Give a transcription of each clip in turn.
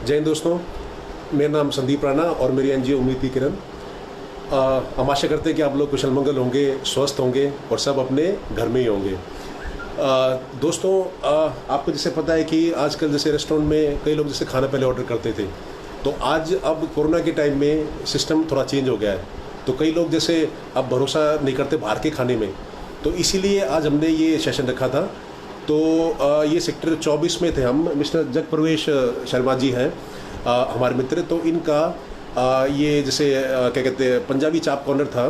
जय हिंद दोस्तों, मेरा नाम संदीप राणा और मेरी एनजीओ उम्मीद की किरण। हम आशा करते हैं कि आप लोग कुशल मंगल होंगे, स्वस्थ होंगे और सब अपने घर में ही होंगे। दोस्तों, आपको जैसे पता है कि आजकल जैसे रेस्टोरेंट में कई लोग जैसे खाना पहले ऑर्डर करते थे, तो आज अब कोरोना के टाइम में सिस्टम थोड़ा चेंज हो गया है। तो कई लोग जैसे अब भरोसा नहीं करते बाहर के खाने में, तो इसीलिए आज हमने ये सेशन रखा था। तो ये सेक्टर 24 में थे हम। मिस्टर जग प्रवेश शर्मा जी हैं हमारे मित्र। तो इनका ये जैसे क्या कहते हैं पंजाबी चाप कॉर्नर था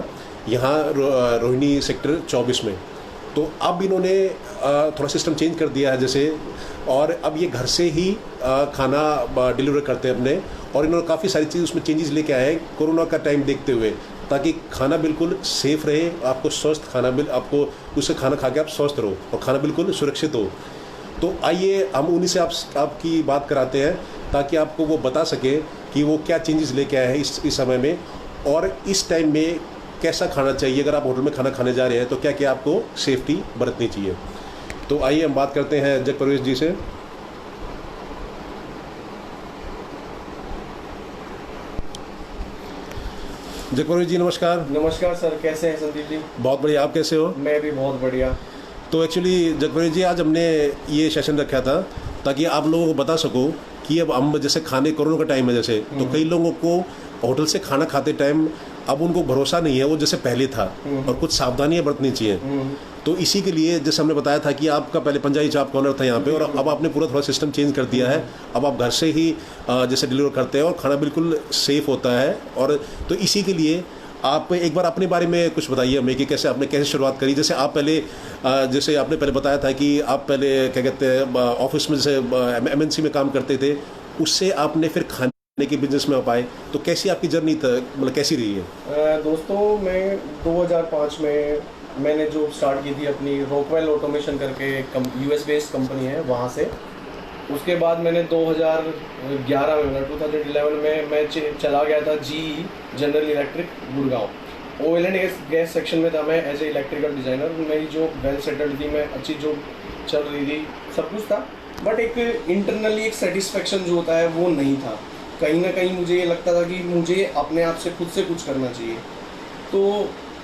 यहाँ रोहिणी सेक्टर 24 में। तो अब इन्होंने थोड़ा सिस्टम चेंज कर दिया है जैसे, और अब ये घर से ही खाना डिलीवर करते हैं अपने। और इन्होंने काफ़ी सारी चीज़ उसमें चेंजेस लेके आए हैं कोरोना का टाइम देखते हुए, ताकि खाना बिल्कुल सेफ़ रहे, आपको स्वस्थ खाना आपको उससे खाना खा के आप स्वस्थ रहो और खाना बिल्कुल सुरक्षित हो। तो आइए हम उन्हीं से आपकी बात कराते हैं, ताकि आपको वो बता सके कि वो क्या चेंजेस लेके आए हैं इस समय में, और इस टाइम में कैसा खाना चाहिए। अगर आप होटल में खाना खाने जा रहे हैं तो क्या क्या आपको सेफ्टी बरतनी चाहिए। तो आइए हम बात करते हैं जग प्रवेश जी से। जग प्रवेश जी नमस्कार। नमस्कार सर, कैसे हैं संदीप जी? बहुत बढ़िया, आप कैसे हो? मैं भी बहुत बढ़िया। तो एक्चुअली जग प्रवेश जी, आज हमने ये सेशन रखा था ताकि आप लोगों को बता सको कि अब हम जैसे खाने कोरोना का टाइम है जैसे, तो कई लोगों को होटल से खाना खाते टाइम अब उनको भरोसा नहीं है वो जैसे पहले था, और कुछ सावधानियां बरतनी चाहिए। तो इसी के लिए जैसे हमने बताया था कि आपका पहले पंजाबी चाप कॉर्नर था यहाँ पे, और अब आपने पूरा थोड़ा सिस्टम चेंज कर दिया है। अब आप घर से ही जैसे डिलीवर करते हैं और खाना बिल्कुल सेफ़ होता है। और तो इसी के लिए आप एक बार अपने बारे में कुछ बताइए हमें कि कैसे आपने कैसे शुरुआत करी। जैसे आप पहले जैसे आपने पहले बताया था कि आप पहले क्या कहते हैं ऑफिस में जैसे MNC में काम करते थे, उससे आपने फिर खाने के बिजनेस में आप आए, तो कैसी आपकी जर्नी मतलब कैसी रही है? दोस्तों, मैं 2005 में मैंने जॉब स्टार्ट की थी अपनी, रॉकवेल ऑटोमेशन करके US बेस्ड कंपनी है वहाँ से। उसके बाद मैंने 2011 में 2011 में मैं चला गया था GE general electric Gurgaon. Oil and gas section में था मैं एज ए इलेक्ट्रिकल डिज़ाइनर। मेरी जॉब वेल सेटल्ड थी, मैं अच्छी जॉब चल रही थी, सब कुछ था, बट एक इंटरनली एक सेटिस्फेक्शन जो होता है वो नहीं था। कहीं ना कहीं मुझे ये लगता था कि मुझे अपने आप से खुद से कुछ करना चाहिए। तो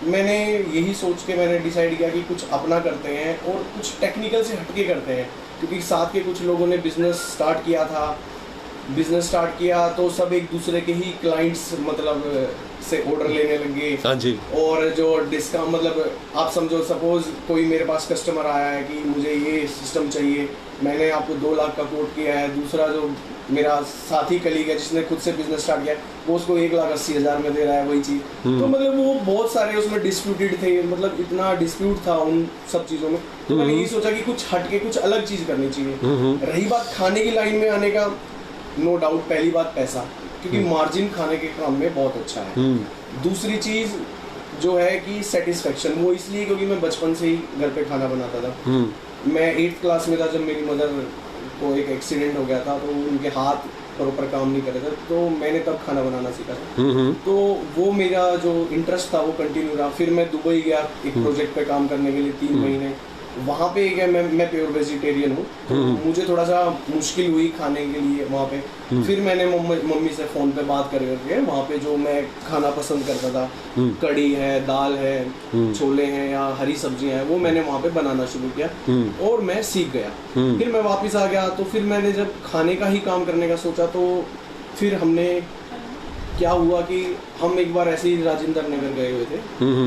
मैंने यही सोच के मैंने डिसाइड किया कि कुछ अपना करते हैं और कुछ टेक्निकल से हटके करते हैं, क्योंकि साथ के कुछ लोगों ने बिज़नेस स्टार्ट किया तो सब एक दूसरे के ही क्लाइंट्स मतलब से ऑर्डर लेने लगे। हाँ जी। और जो डिस्काउंट मतलब आप समझो, सपोज कोई मेरे पास कस्टमर आया है कि मुझे ये सिस्टम चाहिए, मैंने आपको 2 लाख का कोट किया है। दूसरा जो मेरा साथी कलीग है जिसने खुद से बिजनेस स्टार्ट किया, वो उसको 1,80,000 में दे रहा है वही चीज़। तो मतलब वो बहुत सारे उसमें डिस्प्यूटेड थे, मतलब इतना डिस्प्यूट था उन सब चीज़ों में। तो मैंने यही सोचा कि कुछ हटके कुछ अलग चीज़ करनी चाहिए। रही बात खाने की लाइन में आने का, नो डाउट पहली बात पैसा, क्योंकि मार्जिन खाने के काम में बहुत अच्छा है। दूसरी चीज़ जो है कि सेटिस्फेक्शन, वो इसलिए क्योंकि मैं बचपन से ही घर पे खाना बनाता था। मैं 8th क्लास में था जब मेरी मदर को एक एक्सीडेंट हो गया था, तो उनके हाथ प्रॉपर काम नहीं कर रहे थे, तो मैंने तब खाना बनाना सीखा था। तो वो मेरा जो इंटरेस्ट था वो कंटिन्यू रहा। फिर मैं दुबई गया एक प्रोजेक्ट पे काम करने के लिए 3 महीने। वहाँ पे क्या मैं प्योर वेजिटेरियन हूँ, तो मुझे थोड़ा सा मुश्किल हुई खाने के लिए वहाँ पे। फिर मैंने मम्मी से फ़ोन पे बात करके वहाँ पे जो मैं खाना पसंद करता था, कढ़ी है, दाल है, छोले हैं या हरी सब्जियाँ हैं, वो मैंने वहाँ पे बनाना शुरू किया और मैं सीख गया। फिर मैं वापस आ गया, तो फिर मैंने जब खाने का ही काम करने का सोचा, तो फिर हमने क्या हुआ कि हम एक बार ऐसे ही राजेंद्र नगर गए हुए थे,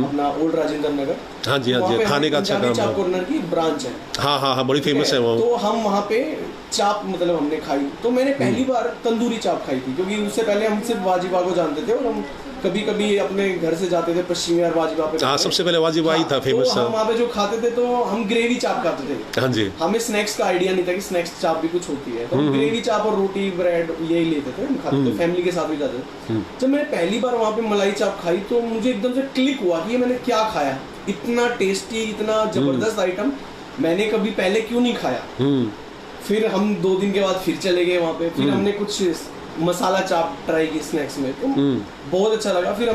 अपना ओल्ड राजेंद्र नगर। हाँ जी, हाँ जी, खाने का अच्छा काम है। चाप कॉर्नर की ब्रांच है। हाँ हाँ हाँ, बड़ी फेमस है वो। तो हम वहाँ पे चाप मतलब हमने खाई, तो मैंने पहली बार तंदूरी चाप खाई थी, क्योंकि उससे पहले हम सिर्फ वाजीबा को जानते थे, और हम कभी कभी अपने घर से जाते थे पश्चिमी और वाजीबा पे। हाँ, सबसे पहले वाजीबा ही था फेमस। तो हम वहाँ पे जो खाते थे तो हम ग्रेवी चाप खाते थे। हाँ जी। हमें स्नैक्स का आइडिया नहीं था कि स्नैक्स चाप भी कुछ होती है, तो हम ग्रेवी चाप और रोटी ब्रेड यही लेते थे, हम खाते थे, फैमिली के साथ भी जाते थे। जब मैंने पहली बार वहाँ पे मलाई चाप खाई, तो मुझे एकदम से क्लिक हुआ कि ये मैंने क्या खाया, इतना टेस्टी, इतना जबरदस्त आइटम मैंने कभी पहले क्यों नहीं खाया। फिर हम 2 दिन के बाद फिर चले गए वहाँ पे, फिर हमने कुछ मसाला चाप ट्राई की स्नैक्स में, तो बहुत अच्छा लगा। फिर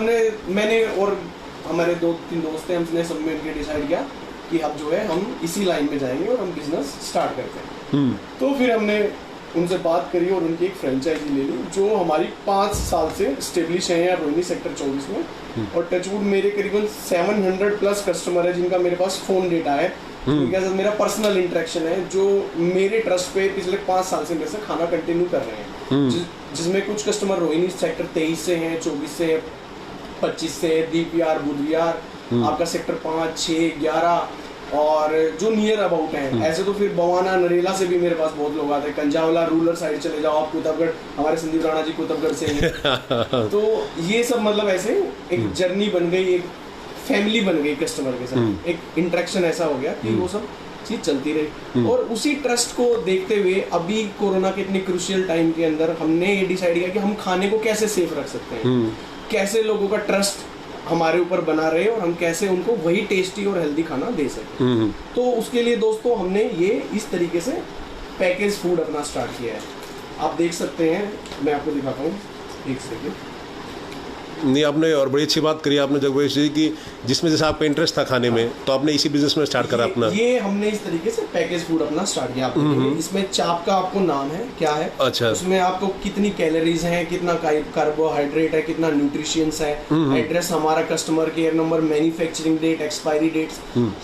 मैंने और हमारे 2-3 दोस्त हैं, हमने सब मिलकर डिसाइड किया कि अब जो है हम इसी लाइन में जाएंगे और हम बिजनेस स्टार्ट करते हैं। तो फिर हमने उनसे बात करी और उनकी एक फ्रेंचाइजी ले ली जो हमारी 5 साल से स्टेब्लिश है यहाँ रोहिणी सेक्टर 24 में। और टचवुड मेरे करीबन 700 प्लस कस्टमर है जिनका मेरे पास फ़ोन डेटा है, उनके साथ मेरा पर्सनल इंटरेक्शन है, जो मेरे ट्रस्ट पे पिछले 5 साल से मेरे से खाना कंटिन्यू कर रहे हैं। जिसमें कुछ कस्टमर रोहिणी सेक्टर 23 से हैं, 24 से, 25 से, DPR बुधविहार, आपका सेक्टर 5, 6, 11 और जो नियर अबाउट हैं। ऐसे तो फिर बवाना नरेला से भी मेरे पास बहुत लोग आते हैं, कंजावला रूरल साइड चले जाओ आप, कुतुबगढ़, हमारे संदीप राणा जी कुतुबगढ़ से हैं। तो ये सब मतलब ऐसे एक जर्नी बन गई, एक फैमिली बन गई कस्टमर के साथ, एक इंटरेक्शन ऐसा हो गया कि वो सब चीज चलती रही। और उसी ट्रस्ट को देखते हुए अभी कोरोना के इतने क्रूशियल टाइम के अंदर हमने ये डिसाइड किया कि हम खाने को कैसे सेफ रख सकते हैं, कैसे लोगों का ट्रस्ट हमारे ऊपर बना रहे और हम कैसे उनको वही टेस्टी और हेल्दी खाना दे सकें। तो उसके लिए दोस्तों हमने ये इस तरीके से पैकेज फूड अपना स्टार्ट किया है। आप देख सकते हैं, मैं आपको दिखाता हूँ, एक सेकेंड। नहीं, आपने और बड़ी अच्छी बात करी आपने जगवेश जी की, जिसमें जैसे आपका इंटरेस्ट था खाने में, तो आपने इसी बिजनेस में स्टार्ट करा अपना। ये हमने इस तरीके से पैकेज फूड अपना स्टार्ट किया। इसमें चाप का आपको नाम है क्या है, अच्छा, उसमें आपको कितनी कैलोरीज हैं, कितना कार्बोहाइड्रेट है, कितना न्यूट्रिशियंस है, एड्रेस हमारा, customer care number, manufacturing date, expiry dates.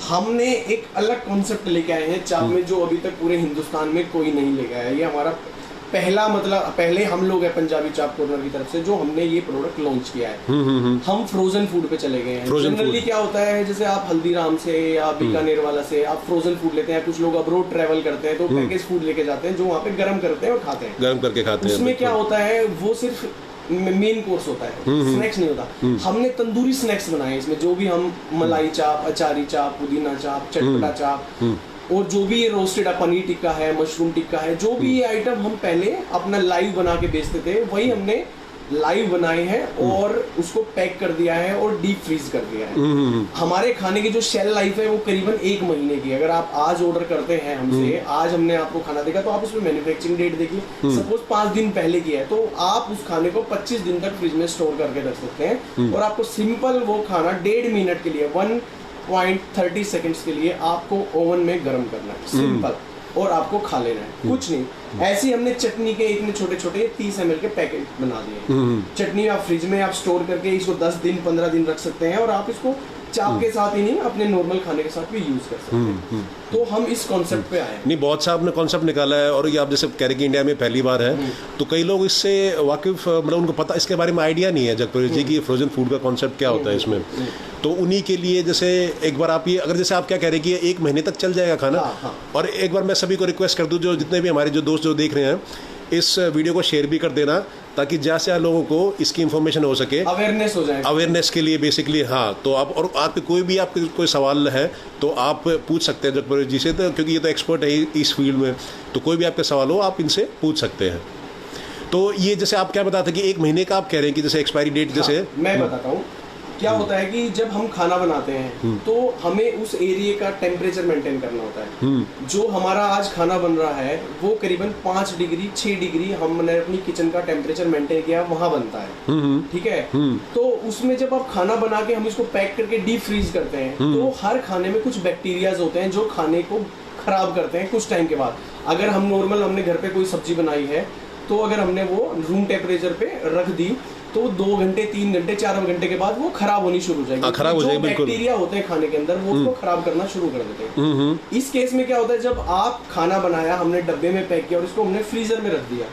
हमने एक अलग कॉन्सेप्ट लेके आए हैं चाप में जो अभी तक पूरे हिंदुस्तान में कोई नहीं लेके आया। ये हमारा पहला, मतलब पहले हम लोग हैं पंजाबी चाप कॉर्नर की तरफ से जो हमने ये प्रोडक्ट लॉन्च किया है। हम फ्रोजन फूड पे चले गए हैं। जनरली क्या होता है, जैसे आप हल्दीराम से या बीकानेर वाला से आप फ्रोजन फूड लेते हैं, कुछ लोग अब्रोड ट्रैवल करते हैं तो पैकेज फूड लेके जाते हैं जो वहाँ पे गर्म करते हैं और खाते हैं, गर्म करके खाते हैं। उसमें क्या होता है, वो सिर्फ मेन कोर्स होता है, स्नैक्स नहीं होता। हमने तंदूरी स्नैक्स बनाए इसमें, जो भी हम मलाई चाप, अचारी चाप, पुदीना चाप, चटपटा चाप, और जो भी ये रोस्टेड पनीर टिक्का है, मशरूम टिक्का है, जो भी ये आइटम हम पहले अपना लाइव बना के बेचते थे, वही हमने लाइव बनाए हैं और उसको पैक कर दिया है और डीप फ्रीज कर दिया है। हमारे खाने की जो शेल लाइफ है वो करीबन 1 महीने की। अगर आप आज ऑर्डर करते हैं हमसे, आज हमने आपको खाना देखा तो आप उसमें मैन्युफैक्चरिंग डेट देखिए, सपोज 5 दिन पहले की है, तो आप उस खाने को 25 दिन तक फ्रिज में स्टोर करके रख सकते हैं और आपको सिंपल वो खाना 1.5 मिनट के लिए 1.30 सेकंड्स के लिए आपको ओवन में गर्म करना है, सिंपल, और आपको खा लेना है, कुछ नहीं। ऐसे हमने चटनी के इतने छोटे छोटे 30 ml के पैकेट बना दिए। चटनी आप फ्रिज में आप स्टोर करके इसको 10 दिन 15 दिन रख सकते हैं और आप इसको चाप के साथ ही नहीं, अपने नॉर्मल खाने के साथ भी यूज कर सकते हैं। तो हम इस कॉन्सेप्ट पे आए। नहीं, बहुत सा आपने कॉन्सेप्ट निकाला है और ये आप जैसे कह रहे कि इंडिया में पहली बार है, तो कई लोग इससे वाकिफ, मतलब उनको पता, इसके बारे में आइडिया नहीं है जगप्रीत जी की फ्रोजन फूड का कॉन्सेप्ट क्या होता है इसमें। तो उन्हीं के लिए जैसे एक बार आप ये, अगर जैसे आप क्या कह रहे हैं कि ये 1 महीने तक चल जाएगा खाना। हाँ। और एक बार मैं सभी को रिक्वेस्ट कर दूं, जो जितने भी हमारे जो दोस्त जो देख रहे हैं, इस वीडियो को शेयर भी कर देना ताकि जैसे लोगों को इसकी इन्फॉर्मेशन हो सके, अवेयरनेस हो जाए, अवेयरनेस के लिए बेसिकली। हाँ, तो आप, और आपके कोई भी आपके कोई सवाल है तो आप पूछ सकते हैं जगप्रीत जी से, तो क्योंकि ये तो एक्सपर्ट है इस फील्ड में, तो कोई भी आपके सवाल हो आप इनसे पूछ सकते हैं। तो ये जैसे आप क्या बताते हैं कि 1 महीने का आप कह रहे हैं कि जैसे एक्सपायरी डेट, जैसे हाँ, मैं बताता हूँ क्या होता है कि जब हम खाना बनाते हैं तो हमें उस एरिया का टेम्परेचर मेंटेन करना होता है। जो हमारा आज खाना बन रहा है वो करीबन 5 डिग्री 6 डिग्री हमने अपनी किचन का टेम्परेचर मेंटेन किया, वहां बनता है, ठीक है। तो उसमें जब आप खाना बना के हम इसको पैक करके डीप फ्रीज करते हैं तो हर खाने में कुछ बैक्टीरियाज होते हैं जो खाने को खराब करते हैं कुछ टाइम के बाद। अगर हम नॉर्मल, हमने घर पे कोई सब्जी बनाई है तो अगर हमने वो रूम टेम्परेचर पे रख दी तो 2 घंटे 3 घंटे 4 घंटे के बाद वो खराब होनी शुरू हो जाएगी। खराब हो जाएगी, बिल्कुल। बैक्टीरिया होते हैं खाने के अंदर वो उसको खराब करना शुरू कर देते हैं। इस केस में क्या होता है, जब आप खाना बनाया, हमने डब्बे में पैक किया और इसको हमने फ्रीजर में रख दिया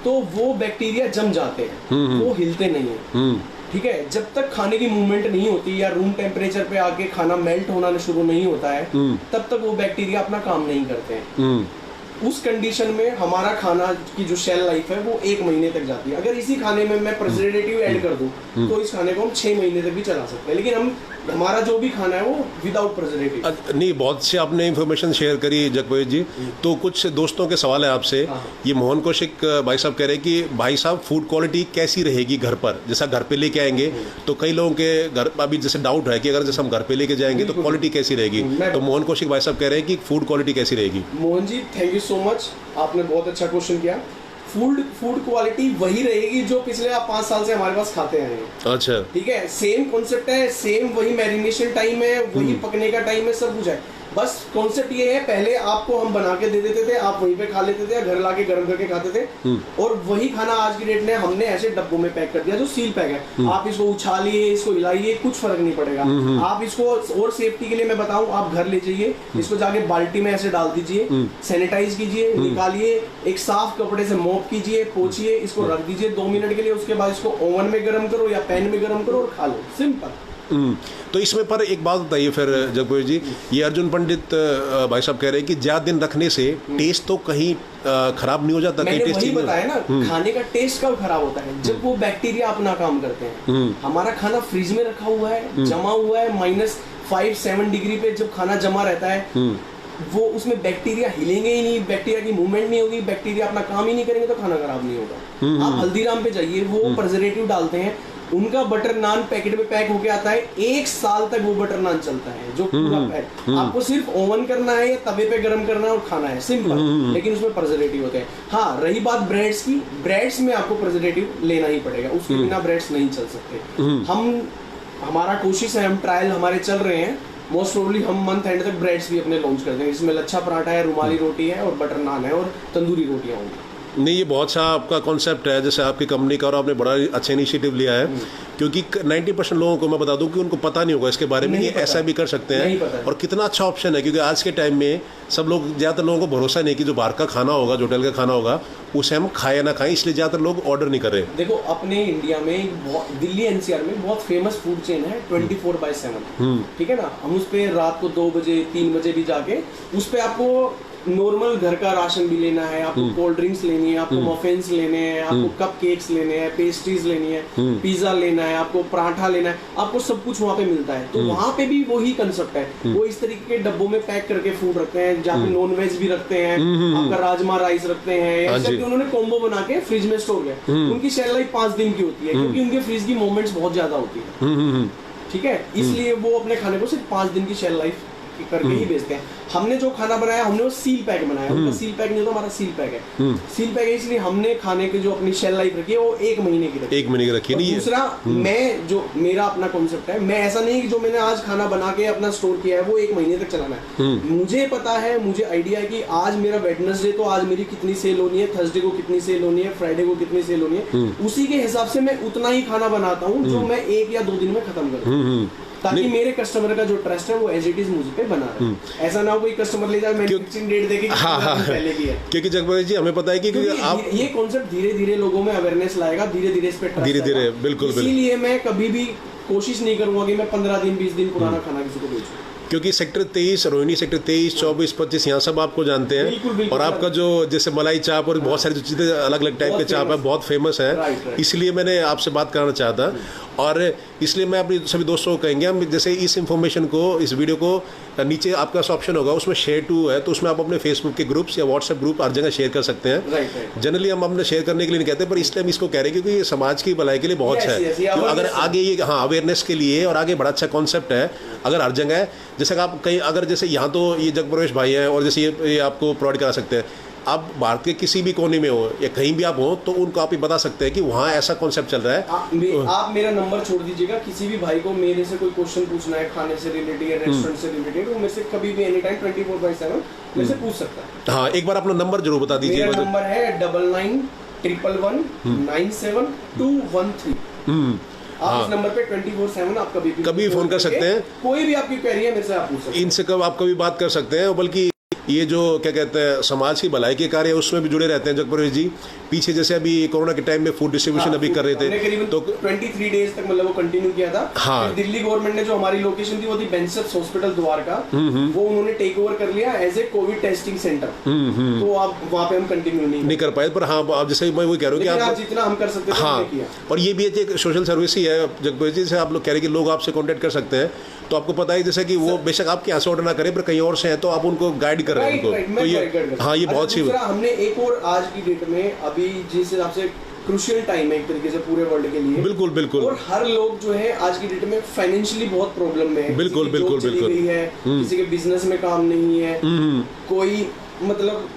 तो वो बैक्टीरिया जम जाते हैं, वो हिलते नहीं है, ठीक है। जब तक खाने की मूवमेंट नहीं होती या रूम टेम्परेचर पे आके खाना मेल्ट होना शुरू नहीं होता है तब तक वो बैक्टीरिया अपना काम नहीं करते हैं। उस कंडीशन में हमारा खाना की जो शेल लाइफ है वो 1 महीने तक जाती है। अगर इसी खाने में मैं प्रिजर्वेटिव ऐड कर दूं तो इस खाने को हम 6 महीने तक भी चला सकते हैं, लेकिन हमारा जो भी खाना है वो विदाउट प्रिजर्वेटिव। नहीं, बहुत से आपने इन्फॉर्मेशन शेयर करी जगप्रीत जी। तो कुछ दोस्तों के सवाल है आपसे। ये मोहन कौशिक भाई साहब कह रहे हैं कि भाई साहब फूड क्वालिटी कैसी रहेगी घर पर, जैसा घर पे लेके आएंगे तो कई लोगों के घर अभी जैसे डाउट है कि अगर जैसे हम घर पे लेके जाएंगे तो क्वालिटी कैसी रहेगी। तो मोहन कौशिक भाई साहब कह रहे हैं कि फूड क्वालिटी कैसी रहेगी। Mohan ji, thank you so much, आपने बहुत अच्छा क्वेश्चन किया। फूड क्वालिटी वही रहेगी जो पिछले आप 5 साल से हमारे पास खाते आए हैं। अच्छा, ठीक है, सेम कॉन्सेप्ट है, सेम वही मैरिनेशन टाइम है, वही पकने का टाइम है, सब कुछ है। बस कॉन्सेप्ट ये है, पहले आपको हम बना के दे देते थे, आप वहीं पे खा लेते थे, घर लाके गर्म करके खाते थे, और वही खाना आज की डेट में हमने ऐसे डब्बों में पैक कर दिया जो सील पैक है। आप इसको उछालिए, इसको हिलाइए, कुछ फर्क नहीं पड़ेगा। आप इसको और सेफ्टी के लिए मैं बताऊं, आप घर ले जाइए, इसको जाके बाल्टी में ऐसे डाल दीजिए, सैनिटाइज कीजिए, निकालिए, एक साफ कपड़े से मॉप कीजिए, पोंछिए, इसको रख दीजिए 2 मिनट के लिए, उसके बाद इसको ओवन में गर्म करो या पैन में गर्म करो और खा लो, सिंपल। तो इसमें पर एक बात बताइए फिर जगभोज जी, ये अर्जुन पंडित भाई साहब कह रहे हैं कि ज्यादा दिन रखने से टेस्ट तो कहीं खराब नहीं हो जाता? मैंने वही बताया ना, खाने का टेस्ट कब खराब होता है? जब वो बैक्टीरिया अपना काम करते हैं। हमारा खाना फ्रिज में रखा हुआ है, जमा हुआ है, -5-7 डिग्री पे जब खाना जमा रहता है, वो उसमें बैक्टीरिया हिलेंगे ही नहीं, बैक्टीरिया की मूवमेंट नहीं होगी, बैक्टीरिया अपना काम ही नहीं करेंगे, तो खाना खराब नहीं होगा। आप हल्दीराम पे जाइए, वो प्रिजर्वेटिव डालते हैं, उनका बटर नान पैकेट में पैक होके आता है, 1 साल तक वो बटर नान चलता है, जो पूरा पैक। आपको सिर्फ ओवन करना है या तवे पे गर्म करना है और खाना है, सिंपल। लेकिन उसमें प्रिजर्वेटिव होते हैं। हाँ, रही बात ब्रेड्स की, ब्रेड्स में आपको प्रिजर्वेटिव लेना ही पड़ेगा, उसके बिना ब्रेड्स नहीं चल सकते। हमारा कोशिश है, हम ट्रायल हमारे चल रहे हैं, मोस्ट प्रोबेबली हम मंथ एंड तक ब्रेड्स भी अपने लॉन्च कर देंगे, जिसमें लच्छा पराठा है, रुमाली रोटी है और बटर नान है और तंदूरी रोटियां होंगी। नहीं, ये बहुत अच्छा आपका कॉन्सेप्ट है जैसे आपकी कंपनी का, और आपने बड़ा अच्छा इनिशिएटिव लिया है, क्योंकि 90% लोगों को मैं बता दूं कि उनको पता नहीं होगा इसके बारे में कि ऐसा भी कर सकते हैं, और कितना अच्छा ऑप्शन है। क्योंकि आज के टाइम में सब लोग, ज़्यादातर लोगों को भरोसा नहीं कि जो बाहर का खाना होगा, जो होटल का खाना होगा, उसे हम खाए ना खाएं, इसलिए ज़्यादातर लोग ऑर्डर नहीं कर रहे। देखो, अपने इंडिया में दिल्ली एनसीआर में बहुत फेमस फूड चेन है 24/7, ठीक है ना। हम उस पर रात को 2 बजे 3 बजे भी जाके उस पर आपको नॉर्मल घर का राशन भी लेना है, आपको कोल्ड ड्रिंक्स लेनी है, आपको मफिन्स लेने हैं, आपको कप केक्स लेने हैं, पेस्ट्रीज लेनी है, पिज्जा लेना है, आपको पराठा लेना है, आपको सब कुछ वहाँ पे मिलता है। तो वहाँ पे भी वही कंसेप्ट है, वो इस तरीके के डब्बों में पैक करके फूड रखते हैं, जहाँ पे नॉन वेज भी रखते हैं, आपका राजमा राइस रखते हैं, ऐसे उन्होंने कॉम्बो बना के फ्रिज में स्टोर किया। उनकी शेल लाइफ 5 दिन की होती है, क्योंकि उनके फ्रिज की मूवमेंट्स बहुत ज्यादा होती है, ठीक है। इसलिए वो अपने खाने को सिर्फ 5 दिन की शेल लाइफ करके ही बेचते हैं। हमने जो खाना बनाया, हमने वो सील पैक बनाया, उनका सील पैक नहीं होता, हमारा सील पैक है। सील पैक है, इसलिए हमने खाने की जो अपनी शेल लाइफ रखी है वो 1 महीने की रखी है। 1 महीने की रखी है। नहीं, दूसरा, मैं जो मेरा अपना कॉन्सेप्ट है, मैं ऐसा नहीं कि जो मैंने आज खाना बना के अपना स्टोर किया है वो 1 महीने तक चलाना है। मुझे पता है, मुझे आइडिया है कि आज मेरा वेडनेसडे, तो आज मेरी कितनी सेल होनी है, थर्सडे को कितनी सेल होनी है, फ्राइडे को कितनी सेल होनी है, उसी के हिसाब से मैं उतना ही खाना बनाता हूँ जो मैं 1 या 2 दिन में खत्म कर दूँ, ताकि मेरे कस्टमर का जो ट्रस्ट है वो एज इट इज मुझ पे बना रहे। ऐसा ना हो कोई कस्टमर ले जाए मैन्युफैक्चरिंग डेट देके पहले की है। क्योंकि जगभोज जी, हमें पता है कि आप ये कॉन्सेप्ट धीरे धीरे लोगों में अवेयरनेस लाएगा, धीरे धीरे इस पे ट्रस्ट धीरे धीरे, बिल्कुल। इसीलिए मैं कभी भी कोशिश नहीं करूंगा कि मैं 15 दिन 20 दिन पुराना खाना किसी को बेचूं, क्योंकि सेक्टर 23, रोहिणी सेक्टर 23, 24, 25 यहाँ सब आपको जानते हैं। बिल्कुल, बिल्कुल, और आपका जो जैसे मलाई चाप और बहुत सारी चीज़ें अलग अलग टाइप के चाप है, बहुत फेमस है। इसलिए मैंने आपसे बात करना चाहता, और इसलिए मैं अपने सभी दोस्तों को कहेंगे, हम जैसे इस इन्फॉर्मेशन को, इस वीडियो को नीचे आपका ऑप्शन होगा, उसमें शेयर टू है, तो उसमें आप अपने फेसबुक के ग्रुप्स या व्हाट्सएप ग्रुप हर जगह शेयर कर सकते हैं। जनरली हम अपने शेयर करने के लिए नहीं कहते, पर इसलिए हम इसको कह रहे हैं क्योंकि ये समाज की भलाई के लिए बहुत अच्छा है। अगर आगे ये, हाँ, अवेयरनेस के लिए, और आगे बड़ा अच्छा कॉन्सेप्ट है। अगर हर जगह है, जैसे आप कहीं, अगर जैसे यहाँ तो ये जगप्रवेश भाई हैं, और जैसे ये आपको प्रोवाइड करा सकते हैं, आप भारत के किसी भी कोने में हो या कहीं भी आप हो, तो उनको आप ये बता सकते हैं कि वहाँ ऐसा कॉन्सेप्ट चल रहा है। आप मेरा नंबर छोड़ दीजिएगा, किसी भी भाई को मेरे से कोई क्वेश्चन पूछना है, खाने से रिलेटेड या रेस्टोरेंट से रिलेटेड, वो मेरे से कभी भी एनी टाइम 24/7 मेरे से पूछ सकता है। हाँ, एक बार अपना नंबर जरूर बता दीजिए। मेरा नंबर है 9911 97213। आप इस नंबर पे 24/7 आप कभी फोन कर सकते हैं। कोई भी आपकी क्वेरी है मेरे से आप पूछ सकते हैं। इनसे कब आप कभी बात कर सकते हैं। बल्कि ये जो क्या कहते हैं, समाज की भलाई के कार्य, उसमें भी जुड़े रहते हैं जगप्रवेश जी। पीछे जैसे अभी कोरोना के टाइम में फूड डिस्ट्रीब्यूशन अभी कर रहे थे, तो 23 डेज तक मतलब वो कंटिन्यू किया था। हाँ, फिर दिल्ली गवर्नमेंट ने जो हमारी लोकेशन थी वो थी बेंसर्स हॉस्पिटल द्वारका, वो उन्होंने टेक ओवर कर लिया as a covid testing centre. तो आप वहाँ पे हम कंटिन्यू नहीं कर पाए। पर हाँ, आप जैसे मैं वही कह रहा हूँ कि आप जितना हम कर सकते हैं। हाँ, और ये भी एक सोशल सर्विस ही है जगप्रवेश जी, से आप लोग कह रहे हैं कि लोग आपसे कॉन्टेक्ट कर सकते हैं, तो आपको पता है जैसे कि वो बेशक आपके यहाँ से ऑर्डर ना करें, पर कहीं और से है तो आप उनको गाइड कर रहे हैं उनको। तो ये, हाँ, ये बहुत सी। हमने एक और आज की डेट में अभी जिस हिसाब से क्रूशियल टाइम है एक तरीके से पूरे वर्ल्ड के लिए, बिल्कुल बिल्कुल, और हर लोग जो है आज की डेट में फाइनेंशियली बहुत प्रॉब्लम में है। बिल्कुल बिल्कुल बिल्कुल है, किसी के बिजनेस में काम नहीं है, कोई मतलब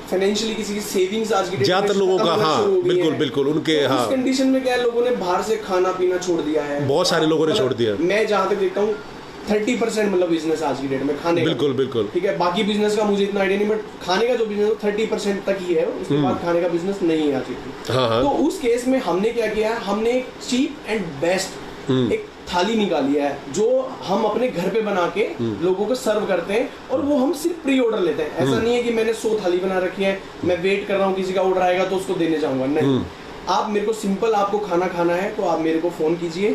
फाइनेंशियली किसी की सेविंग्स आज की डेट में ज्यादातर लोगों का, हाँ बिल्कुल बिल्कुल, उनके हाँ, उस कंडीशन में क्या है, लोगों ने बाहर से खाना पीना छोड़ दिया है, बहुत सारे लोगों ने छोड़ दिया। मैं जहाँ तक देखता हूँ 30% मतलब बिजनेस आज की डेट में खाने का। बिल्कुल बिल्कुल। ठीक है, बाकी बिजनेस का मुझे इतना आइडिया नहीं, बट खाने का जो बिजनेस है 30% तक ही है, उसके बाद खाने का बिजनेस नहीं है आज की। हाँ। तो उस केस में हमने क्या किया है, हमने एक चीप एंड बेस्ट एक थाली निकाली है जो हम अपने घर पे बना के लोगों को सर्व करते हैं, और वो हम सिर्फ प्री ऑर्डर लेते हैं। ऐसा नहीं है कि मैंने 100 थाली बना रखी है, मैं वेट कर रहा हूँ किसी का ऑर्डर आएगा तो उसको देने जाऊंगा, नहीं। आप मेरे को सिंपल, आपको खाना खाना है तो आप मेरे को फोन कीजिए,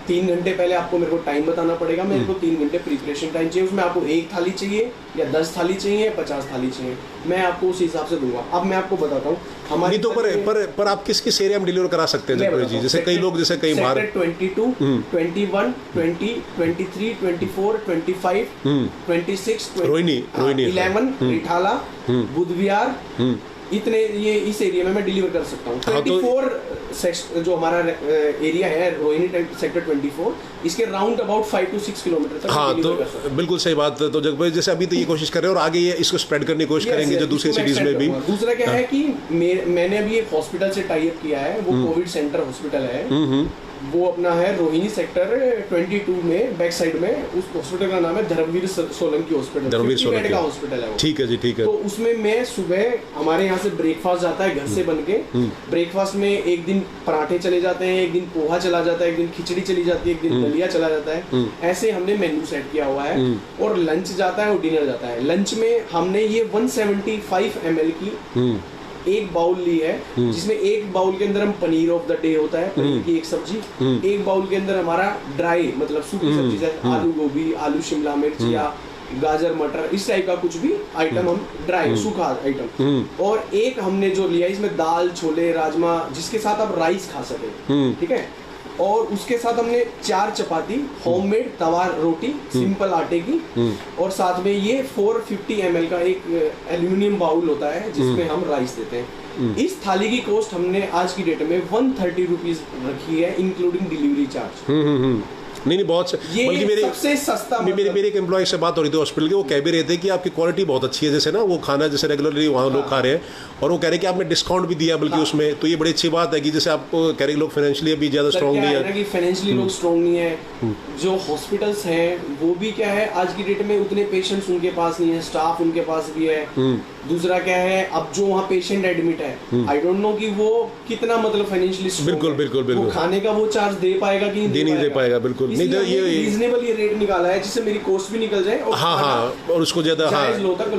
3 घंटे पहले आपको मेरे को टाइम बताना पड़ेगा, मेरे को 3 घंटे प्रिपरेशन टाइम चाहिए, उसमें आपको 1 थाली चाहिए या 10 थाली चाहिए, 50 थाली चाहिए, मैं आपको उस हिसाब से दूंगा। अब मैं आपको बताता हूँ हमारी नहीं तो पर आप किस किस एरिया में डिलीवर करा सकते हैं जगपरी जी? जैसे कई लोग जैसे कई बाहर 22, 21, 20, 23, 24, 25, 26, रोहिणी 11 रिठाला, बुधविहार, इतने ये इस एरिया में मैं डिलीवर कर सकता हूँ। 24 जो हमारा एरिया है रोहिणी सेक्टर 24, इसके राउंड अबाउट 5 to 6 किलोमीटर तक। हाँ तो बिल्कुल सही बात है। तो जगपरी जैसे अभी तो ये कोशिश कर रहे हैं और आगे ये इसको स्प्रेड करने की कोशिश करेंगे जो दूसरी सिटीज में भी। दूसरा क्या है कि मैंने अभी एक हॉस्पिटल से टाई अप किया है, वो कोविड सेंटर हॉस्पिटल है, वो अपना है रोहिणी सेक्टर 22 में बैक साइड में। उस हॉस्पिटल का नाम है धर्मवीर सोलंकी हॉस्पिटल, धर्मवीर सोलंकी का हॉस्पिटल है वो। ठीक है जी, ठीक है। तो उसमें मैं सुबह, हमारे यहाँ से ब्रेकफास्ट जाता है घर से बन के, ब्रेकफास्ट में एक दिन पराठे चले जाते हैं, एक दिन पोहा चला जाता है, एक दिन खिचड़ी चली जाती है, एक दिन दलिया चला जाता है, ऐसे हमने मेन्यू सेट किया हुआ है। और लंच जाता है और डिनर जाता है। लंच में हमने ये 175 ml की एक बाउल ली है, जिसमें एक बाउल के अंदर हम पनीर ऑफ द डे होता है, पनीर की एक सब्जी, एक बाउल के अंदर हमारा ड्राई मतलब सूखी सब्जी जैसे आलू गोभी, आलू शिमला मिर्च या गाजर मटर, इस टाइप का कुछ भी आइटम हम ड्राई सूखा आइटम, और एक हमने जो लिया इसमें दाल, छोले, राजमा, जिसके साथ आप राइस खा सके, ठीक है। और उसके साथ हमने 4 चपाती होममेड तवा रोटी सिंपल आटे की, और साथ में ये 450 ml का एक एल्यूमिनियम बाउल होता है जिसमें हम राइस देते हैं। इस थाली की कॉस्ट हमने आज की डेट में 130 रुपीज रखी है, इंक्लूडिंग डिलीवरी चार्ज। नहीं बहुत बल्कि मेरे सबसे सस्ता मेरे एक एम्प्लॉय से बात हो रही थी हॉस्पिटल की, वो कह भी रहे थे कि आपकी क्वालिटी बहुत अच्छी है, जैसे ना वो खाना जैसे रेगुलरली वहाँ लोग खा रहे हैं, और वो कह रहे हैं कि आपने डिस्काउंट भी दिया बल्कि उसमें, तो ये बड़ी अच्छी बात है कि जैसे आप कह रहे लोग फाइनेंशियली भी ज़्यादा स्ट्रॉन्ग नहीं है। फाइनेंशियली लोग स्ट्रॉन्ग नहीं है, जो हॉस्पिटल्स हैं वो भी क्या है आज की डेट में उतने पेशेंट्स उनके पास नहीं है, स्टाफ उनके पास भी है। दूसरा क्या है, अब जो वहाँ पेशेंट एडमिट है, आई डोंट नो कि वो कितना मतलब फाइनेंशियली बिल्कुल खाने का वो चार्ज दे पाएगा कि नहीं दे पाएगा। बिल्कुल नहीं, ये रीजनेबल ये रेट निकाला है जिससे मेरी कॉस्ट भी निकल जाए, और हाँ, और उसको ज्यादा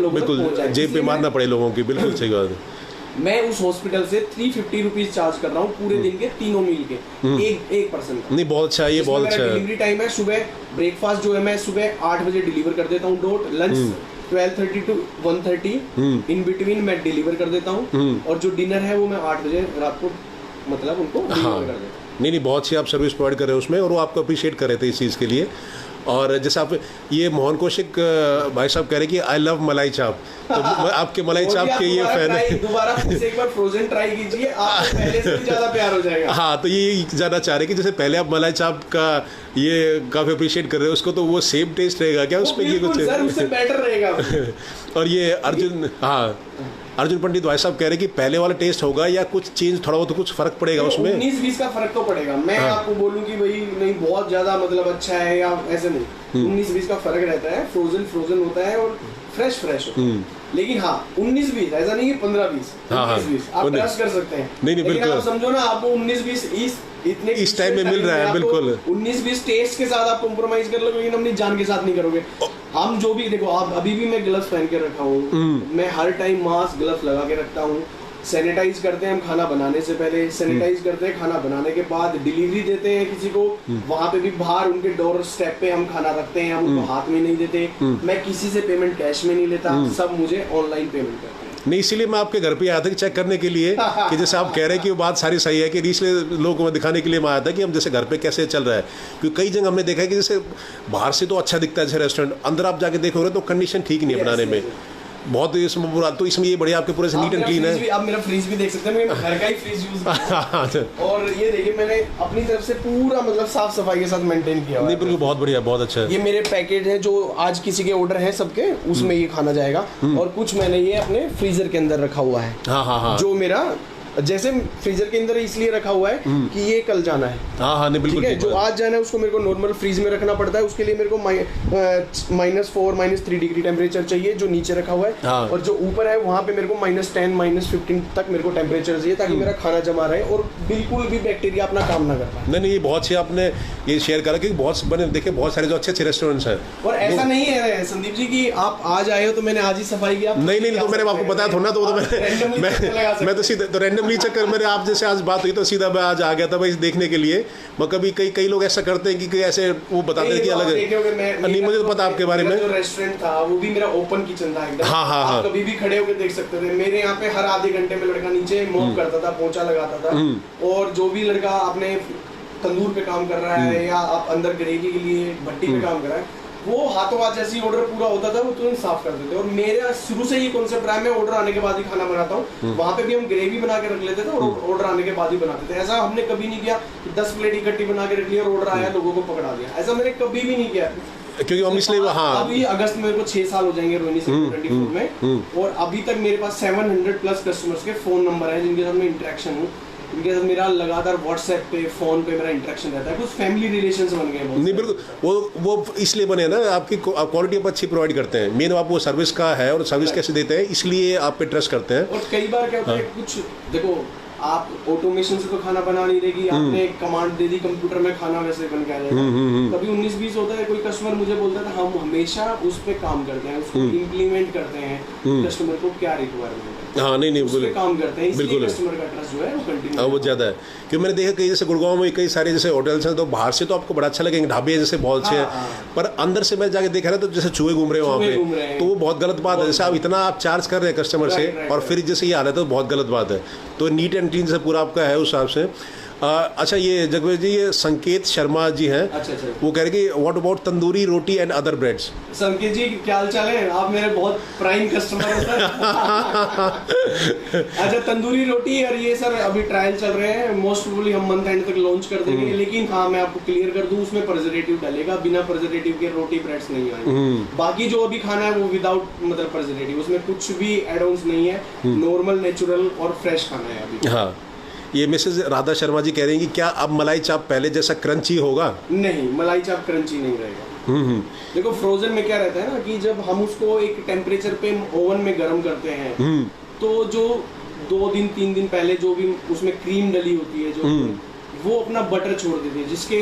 बिल्कुल जेब पे मारना पड़े लोगों की। बिल्कुल सही बात है। मैं उस हॉस्पिटल से 350 रुपीज चार्ज कर रहा हूँ पूरे दिन के तीनों मील के, एक पर्सन का। नहीं बहुत अच्छा है, ये बहुत अच्छा है। डिलीवरी टाइम है सुबह, ब्रेकफास्ट जो है मैं सुबह 8 बजे डिलीवर कर देता हूँ dot, lunch 12:30 to 1:30 in between मैं डिलीवर कर देता हूँ, और जो डिनर है वो मैं 8 बजे रात को मतलब उनको डिलीवर कर देता हूँ। नहीं बहुत सी आप सर्विस प्रोवाइड कर रहे हैं उसमें, और वो आपको अप्रिशिएट कर रहे थे इस चीज़ के लिए। और जैसे आप ये मोहन कौशिक भाई साहब कह रहे हैं कि आई लव मलाई चाप, तो आपके मलाई चाप के ये फैन है। दोबारा एक बार फ्रोजन ट्राई कीजिए, आपको पहले से भी ज़्यादा प्यार हो जाएगा। हाँ, तो ये जानना चाह रहे हैं कि जैसे पहले आप मलाई चाप का ये काफ़ी अप्रिशिएट कर रहे हो उसको, तो वो सेम टेस्ट रहेगा क्या उसमें? ये कुछ सर उससे बेटर रहेगा। और ये अर्जुन पंडित भाई साहब कह रहे हैं कि पहले वाला टेस्ट होगा या कुछ चेंज थोड़ा बहुत कुछ फर्क पड़ेगा उसमें? 19-20 का फर्क तो पड़ेगा। मैं आपको बोलूं कि भाई नहीं बहुत ज्यादा मतलब अच्छा है या ऐसे नहीं, 19-20 का फर्क रहता है। फ्रोजन होता है और फ्रेश होता है। लेकिन हाँ 19-20 ऐसा नहीं कि 15-20, 19-20 आप ट्रस्ट कर सकते हैं। नहीं बिल्कुल, आप समझो ना आपको 19-20 इतने इस टाइम में मिल रहा है। बिल्कुल 19-20 टेस्ट के साथ आप कॉम्प्रोमाइज कर लोगे, लेकिन अपनी जान के साथ नहीं करोगे। हम जो भी देखो, आप अभी भी मैं ग्लव्स पहन के रखा हूँ, मैं हर टाइम मास्क ग्लव्स लगा के रखता हूँ। सैनिटाइज करते हैं हम खाना बनाने से पहले, सैनिटाइज करते हैं खाना बनाने के बाद, डिलीवरी देते हैं किसी को, वहाँ पे भी बाहर उनके डोर स्टेप पे हम खाना रखते हैं, हम उनको हाथ में नहीं देते। मैं किसी से पेमेंट कैश में नहीं लेता, सब मुझे ऑनलाइन पेमेंट करते हैं। नहीं, इसीलिए मैं आपके घर पे आया था कि चेक करने के लिए कि जैसे आप कह रहे हैं कि वो बात सारी सही है, कि इसलिए लोगों को दिखाने के लिए मैं आया था कि हम जैसे घर पे कैसे चल रहा है। क्योंकि कई जगह हमने देखा है कि जैसे बाहर से तो अच्छा दिखता है जैसे रेस्टोरेंट, अंदर आप जाके देखोगे तो कंडीशन ठीक नहीं है बनाने में, बहुत इसमें बुरा। तो इसमें ये बढ़िया आपके पूरे से नीट एंड क्लीन है। आप मेरा फ्रिज भी देख सकते हैं, मैं घर का ही फ्रिज यूज करता हूं। और ये देखिए मैंने अपनी तरफ से पूरा मतलब साफ सफाई के साथ मेंटेन किया हुआ है। बिल्कुल बहुत बढ़िया, बहुत अच्छा है। ये मेरे पैकेट है जो आज किसी के ऑर्डर है सबके, उसमें ये खाना जाएगा। और कुछ मैंने ये अपने फ्रीजर के अंदर रखा हुआ है, जो मेरा जैसे फ्रीजर के अंदर इसलिए रखा हुआ है कि ये कल जाना है। हाँ नहीं बिल्कुल ठीक है, ठीक जो बात। आज जाना है उसको मेरे को नॉर्मल फ्रीज में रखना पड़ता है, उसके लिए मेरे को -4 -3 डिग्री टेम्परेचर चाहिए जो नीचे रखा हुआ है। हाँ। और जो ऊपर है वहाँ पे मेरे को -10 -15 तक मेरे को टेम्परेचर चाहिए, ताकि मेरा खाना जमा रहे और बिल्कुल भी बैक्टीरिया अपना काम ना कर पाए। नहीं ये बहुत अच्छी आपने ये शेयर करा कि बहुत बने देखे बहुत सारे जो अच्छे अच्छे रेस्टोरेंट्स हैं। और ऐसा नहीं है संदीप जी कि आप आज आए हो तो मैंने आज ही सफाई किया। नहीं तो मैंने आपको बताया थोड़ा ना, तो मैं तो सीधा तो रैंडमली चक्कर मेरे आप जैसे आज बात हुई तो सीधा मैं आज आ गया था भाई देखने के लिए। मैं कभी कई लोग ऐसा करते हैं कि ऐसे वो बताते हैं कि अलग है। नहीं मुझे तो पता आपके बारे में। जो रेस्टोरेंट था वो भी मेरा ओपन किचन था एकदम। हाँ। आप कभी भी खड़े होकर देख सकते थे। मेरे यहाँ पे हर आधे घंटे में लड़का नीचे मॉप करता था, पोंछा लगाता था। और जो भी लड़का अपने तंदूर पे काम कर रहा है या आप अंदर ग्रेवी के लिए भट्टी पे काम कर रहा है, वो हाथों हाथ जैसे ही ऑर्डर पूरा होता था वो तुरंत साफ कर देते। और मेरा शुरू से ये कॉन्सेप्ट रहा है, मैं ऑर्डर आने के बाद ही खाना बनाता हूँ। वहाँ पे भी हम ग्रेवी बना के रख लेते थे और ऑर्डर आने के बाद ही बनाते थे। ऐसा हमने कभी नहीं किया कि 10 प्लेट इकट्ठी बना के रख लिया और ऑर्डर आया लोगों को पकड़ा दिया। ऐसा मैंने कभी भी नहीं किया, क्योंकि हम इसलिए हाँ अभी अगस्त में मेरे को 6 साल हो जाएंगे रोहिणी सेक्टर 24 में। और अभी तक मेरे पास 700+ कस्टमर्स के फोन नंबर है जिनके साथ मैं इंटरेक्शन हूँ। इनके साथ मेरा लगातार व्हाट्सएप पे फोन पे मेरा इंटरेक्शन रहता है। कुछ फैमिली रिलेशंस बन गए हैं। नहीं बिल्कुल वो इसलिए बने ना, आपकी क्वालिटी आप अच्छी प्रोवाइड करते हैं। मेन आप वो सर्विस का है और सर्विस कैसे देते हैं इसलिए आप पे ट्रस्ट करते हैं। और कई बार क्या होता है कुछ देखो आप ऑटोमेशन से तो खाना बना नहीं देगी, आपने एक कमांड दे दी कंप्यूटर में खाना वैसे बन के आ जाएगा। कभी 19-20 होता है, कोई कस्टमर मुझे बोलता था हम हमेशा उस पे काम करते हैं, उसको इम्प्लीमेंट करते हैं कस्टमर को क्या रिक्वायरमेंट है। हाँ नहीं उस पे काम करते हैं, इसलिए बिल्कुल कस्टमर का ट्रस्ट जो है वो कंटिन्यू। हाँ वो ज़्यादा है, क्योंकि मैंने देखा कई जैसे गुड़गांव में कई सारे जैसे होटल्स हैं तो बाहर से तो आपको बड़ा अच्छा लगेंगे, ढाबे जैसे बहुत अच्छे हैं, पर अंदर से मैं जाके देखा ना तो जैसे चूहे घूम रहे हैं वहाँ पे, तो वो बहुत गलत बात है। जैसे आप इतना आप चार्ज कर रहे हैं कस्टमर से और फिर जैसे ये हालत है तो बहुत गलत बात है। तो नीट एंड क्लीन से पूरा आपका है उस हिसाब से। अच्छा ये जगवेश जी ये संकेत शर्मा जी हैं। अच्छा। वो कह रहे कि what about tandoori roti and other breads. संकेत जी क्या हाल चाल है, आप मेरे बहुत प्राइम कस्टमर हैं। अच्छा तंदूरी रोटी और ये सर अभी ट्रायल चल रहे हैं, मोस्ट प्रोबेबली हम मंथ एंड तक लॉन्च कर देंगे। लेकिन हाँ मैं आपको क्लियर कर दूं उसमें प्रिजर्वेटिव डलेगा, बिना प्रिजर्वेटिव के रोटी ब्रेड्स नहीं आएंगे। बाकी जो अभी खाना है वो विदाउट मतलब प्रिजर्वेटिव, उसमें कुछ भी एड ऑन्स नहीं है, नॉर्मल नेचुरल और फ्रेश खाना है अभी। हाँ ये मिसेज राधा शर्मा जी कह रही हैं कि क्या अब मलाई चाप पहले जैसा क्रंची होगा? नहीं, मलाई चाप क्रंची नहीं रहेगा। देखो फ्रोजन में क्या रहता है ना कि जब हम उसको एक टेम्परेचर पे ओवन में गर्म करते हैं तो जो 2 दिन 3 दिन पहले जो भी उसमें क्रीम डली होती है जो वो अपना बटर छोड़ देती है, जिसके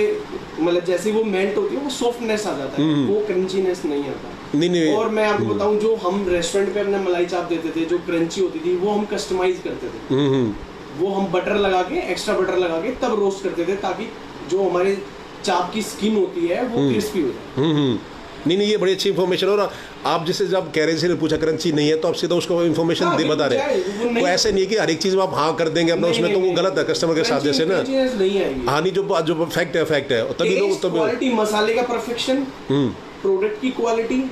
मतलब जैसे वो मेल्ट होती है वो सॉफ्टनेस आ जाता है, वो क्रंचीनेस नहीं आता। नहीं। और मैं आपको बताऊं जो हम रेस्टोरेंट पे अपने मलाई चाप देते थे जो क्रंची होती थी वो हम कस्टमाइज करते थे। वो हम बटर लगा के एक्स्ट्रा बटर लगा के तब रोस्ट करते थे ताकि जो हमारे चाप की स्किन होती है वो क्रिस्पी हो जाए। नहीं ये बड़ी अच्छी इन्फॉर्मेशन। और आप जैसे जब कह रहे थे पूछा क्रंची नहीं है तो आप सीधा उसको इन्फॉर्मेशन बता रहे हैं। वो ऐसे नहीं है कि हर एक चीज़ आप हाँ कर देंगे अपना उसमें, तो वो गलत है कस्टमर के साथ जैसे ना। हाँ नहीं जो फैक्ट है तभी लोग क्वालिटी मसाले का परफेक्शन, प्रोडक्ट की क्वालिटी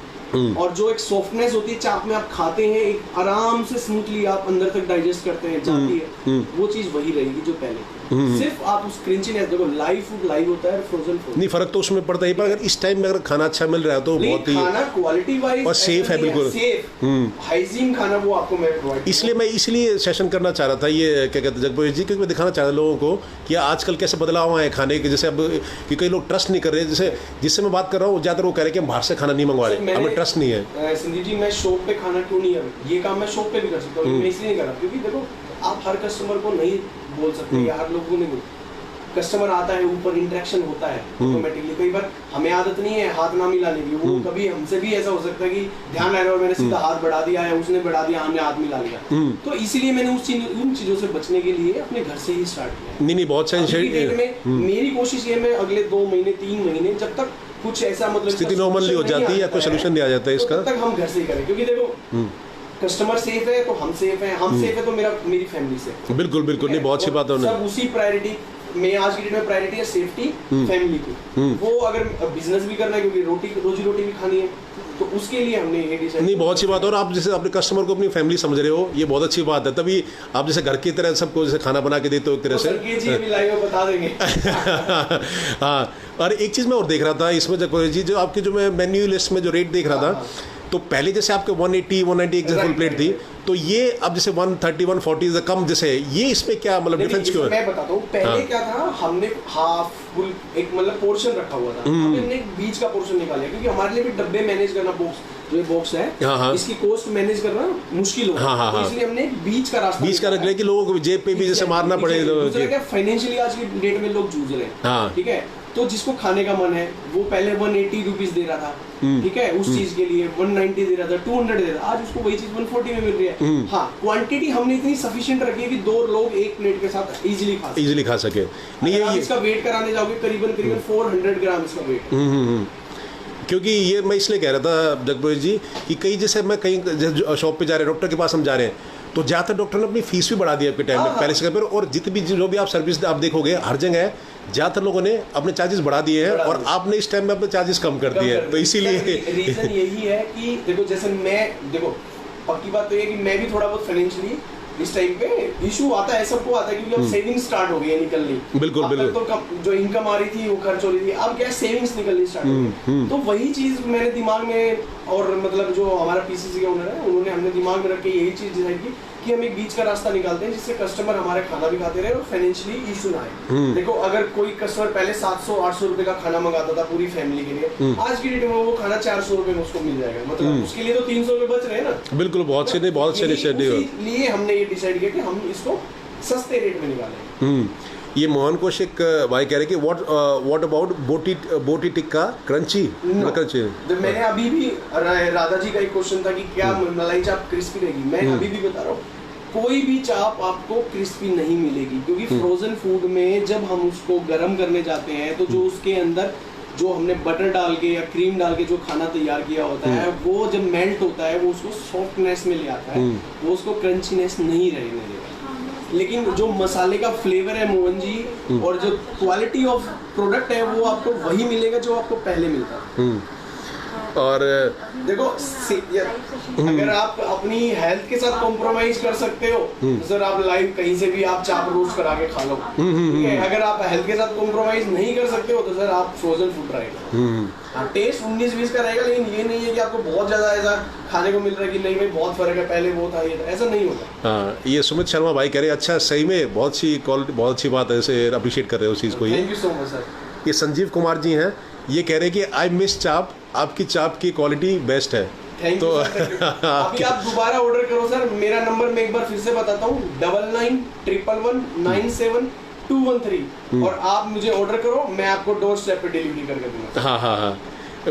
और जो एक सॉफ्टनेस होती है चाप में आप खाते हैं एक आराम से स्मूथली आप अंदर तक डाइजेस्ट करते हैं जाती है, वो चीज वही रहेगी जो पहले। सिर्फ आप उस क्रंचीनेस देखो, लाइव फूड लाइव होता है, फ्रोजन फूड नहीं, फर्क तो उसमें पड़ता ही। पर अगर इस टाइम में अगर खाना अच्छा मिल रहा है तो बहुत ही खाना क्वालिटी वाइज और सेफ है, बिल्कुल सेफ हाइजीन खाना वो आपको मैं प्रोवाइड। इसलिए सेशन करना चाह रहा था ये क्या कहते हैं जगवेश जी, क्योंकि मैं दिखाना चाह रहा लोगों को कि आजकल कैसे बदलाव आए खाने के। जैसे अब कि कई लोग ट्रस्ट नहीं कर रहे, जैसे जिससे मैं बात कर रहा हूँ ज़्यादातर वो कह रहे कि हम बाहर से खाना नहीं मंगवा रहे, हमें ट्रस्ट नहीं है। संदीप जी मैं शॉप पे खाना क्यों नहीं है, ये काम मैं शॉप पे भी कर सकता हूँ, मैं इसलिए नहीं कर रहा क्योंकि देखो आप हर कस्टमर को नहीं बोल सकते या हर लोगों को नहीं बोल। कस्टमर आता है ऊपर इंटरेक्शन होता है ऑटोमेटिकली, कई बार हमें आदत नहीं है हाथ ना मिलाने की, वो कभी हमसे भी ऐसा हो सकता है कि ध्यान आ रहा है और मैंने सीधा हाथ बढ़ा दिया है, उसने बढ़ा दिया, हमने हाथ मिला लिया। तो इसीलिए मैंने उन चीजों से बचने के लिए अपने घर से ही स्टार्ट किया। नहीं बहुत सही मेरी कोशिश ये मैं अगले 2 महीने 3 महीने जब तक कुछ ऐसा मतलब स्थिति नॉर्मल हो जाती है या कोई सोल्यूशन नहीं आ जाता है इसका, तब तक हम घर से ही करें। क्योंकि देखो कस्टमर सेफ है तो हम सेफ हैं, हम सेफ है तो मेरी फैमिली सेफ। बिल्कुल नहीं बहुत अच्छी बात है। सब उसी प्रायोरिटी में आज की डेट में प्रायोरिटी है सेफ्टी फैमिली की। वो अगर बिजनेस भी करना है क्योंकि रोजी रोटी भी खानी है तो उसके लिए हमने ये डिसाइड। नहीं बहुत अच्छी बात है। और आप जैसे अपने कस्टमर को अपनी फैमिली समझ रहे हो, ये बहुत अच्छी बात है। तभी आप जैसे घर की तरह सबको जैसे खाना बना के देते हो एक तरह से। लाइव बता देंगे। हाँ और एक चीज़ मैं और देख रहा था इसमें जगवेश जी, जो आपके जो मैं मेन्यू लिस्ट में जो रेट देख रहा था तो पहले जैसे आपके 180 190 एक जैसे फुल प्लेट थी, तो ये अब जैसे 130 140 कम जैसे, ये इसमें क्या मतलब डिफरेंस क्यों है? मैं बताता हूँ, पहले क्या था, हमने हाफ फुल एक मतलब पोर्शन रखा हुआ था, हमने एक बीच का पोर्शन निकाला, क्योंकि हमारे लिए भी डब्बे मैनेज करना, बॉक्स जो ये बॉक्स है, इसकी कॉस्ट मैनेज करना मुश्किल होगा, तो इसलिए हमने एक बीच का रास्ता रख लिया कि लोगों को जेब पे भी जैसे मारना पड़े। फाइनेंशियली आज की डेट में लोग जूझ रहे हैं, ठीक है, तो जिसको खाने का मन है वो पहले 180 रुपीज दे रहा था, ठीक है, उस चीज के लिए 190 दे रहा था, 200 दे रहा था, आज उसको वही चीज 140 में मिल रही है। हाँ, क्वांटिटी हमने इतनी सफिशिएंट रखी है कि 2 लोग एक प्लेट के साथ इजीली खा सके। नहीं, ये इसका वेट कराने जाओगे करीबन 400 ग्राम इसका वेट। क्योंकि ये मैं इसलिए कह रहा था जगभोज जी कि कई जैसे मैं कहीं शॉप पे जा रहे हैं, डॉक्टर के पास हम जा रहे हैं, तो ज़्यादातर डॉक्टर ने अपनी फीस भी बढ़ा दी आपके टाइम में पहले से पर, और जितनी भी जो भी आप सर्विस आप देखोगे हर जगह ज़्यादातर लोगों ने अपने चार्जेस बढ़ा दिए हैं, और आपने इस टाइम में अपने चार्जेस कम कर दिए हैं, तो इसीलिए रीजन यही है कि देखो, जैसे देखो पक्की बात तो ये कि मैं भी थोड़ा बहुत फाइनेंशियली इस टाइम पे इशू आता है, सबको आता है, क्योंकि अब सेविंग स्टार्ट हो गई है निकलनी। बिल्कुल बिल्कुल। तो जो इनकम आ रही थी वो खर्च हो रही थी, अब क्या सेविंग्स निकलनी स्टार्ट हो गई। तो वही चीज मैंने दिमाग में, और मतलब जो हमारा पीसीसी के ओनर है उन्होंने हमने दिमाग में रख के यही चीज डिसाइड की कि हम एक बीच का रास्ता निकालते हैं जिससे कस्टमर हमारे खाना भी खाते रहे और फाइनेंशियली इशू ना आए। देखो, अगर कोई कस्टमर पहले 700-800 रुपए का खाना मंगाता था पूरी फैमिली के लिए, आज की डेट में वो खाना 400 रुपए में उसको मिल जाएगा, मतलब उसके लिए तो 300 रुपए बच रहे हैं ना। बिल्कुल, बहुत से इसलिए हमने ये डिसाइड किया कि हम इसको सस्ते रेट में निकालें। ये मोहन कौशिक भाई कह रहे कि व्हाट अबाउट बोटी टिक्का क्रंची? मैंने अभी भी, राधा जी का एक क्वेश्चन था कि क्या मलाई चाप क्रिस्पी रहेगी, मैं अभी भी बता रहा हूँ, कोई भी चाप आपको क्रिस्पी नहीं मिलेगी, क्योंकि फ्रोजन फूड में जब हम उसको गर्म करने जाते हैं तो जो उसके अंदर जो हमने बटर डाल के या क्रीम डाल के जो खाना तैयार किया होता है, वो जब मेल्ट होता है वो उसको सॉफ्टनेस में ले आता है, वो उसको क्रंचीनेस नहीं रहने देगा। लेकिन जो मसाले का फ्लेवर है मोहन जी, और जो क्वालिटी ऑफ प्रोडक्ट है वो आपको वही मिलेगा जो आपको पहले मिलता है। और देखो, अगर आप अपनी हेल्थ के साथ कॉम्प्रोमाइज कर सकते हो तो सर आप लाइव कहीं से भी आप चाप रोस्ट करा के खा लो, ठीक है। अगर आप हेल्थ के साथ कॉम्प्रोमाइज नहीं कर सकते हो तो सर आप फ्रोजन फूड ट्राई करो। टेस्ट 19-20 का रहेगा, लेकिन ये नहीं है कि आपको बहुत ज्यादा ऐसा खाने को मिल रहा है कि नहीं भाई बहुत फर्क है, पहले वो था ये था, ऐसा नहीं होता। हाँ, ये सुमित शर्मा भाई कह रहे हैं, अच्छा सही में बहुत सी क्वालिटी, बहुत अच्छी बात है, ऐसे अप्रिशिएट कर रहे हो उस चीज़ को। Thank you so much sir. ये संजीव कुमार जी हैं, ये कह रहे हैं कि आई मिस चाप, आपकी चाप की क्वालिटी बेस्ट है। Thank you sir. अभी आप दोबारा ऑर्डर करो सर, मेरा नंबर मैं एक बार फिर से बताता हूँ, 9911197213, और आप मुझे ऑर्डर करो, मैं आपको डोर स्टेप पे डिलीवरी करके दूंगा। हाँ हाँ हाँ।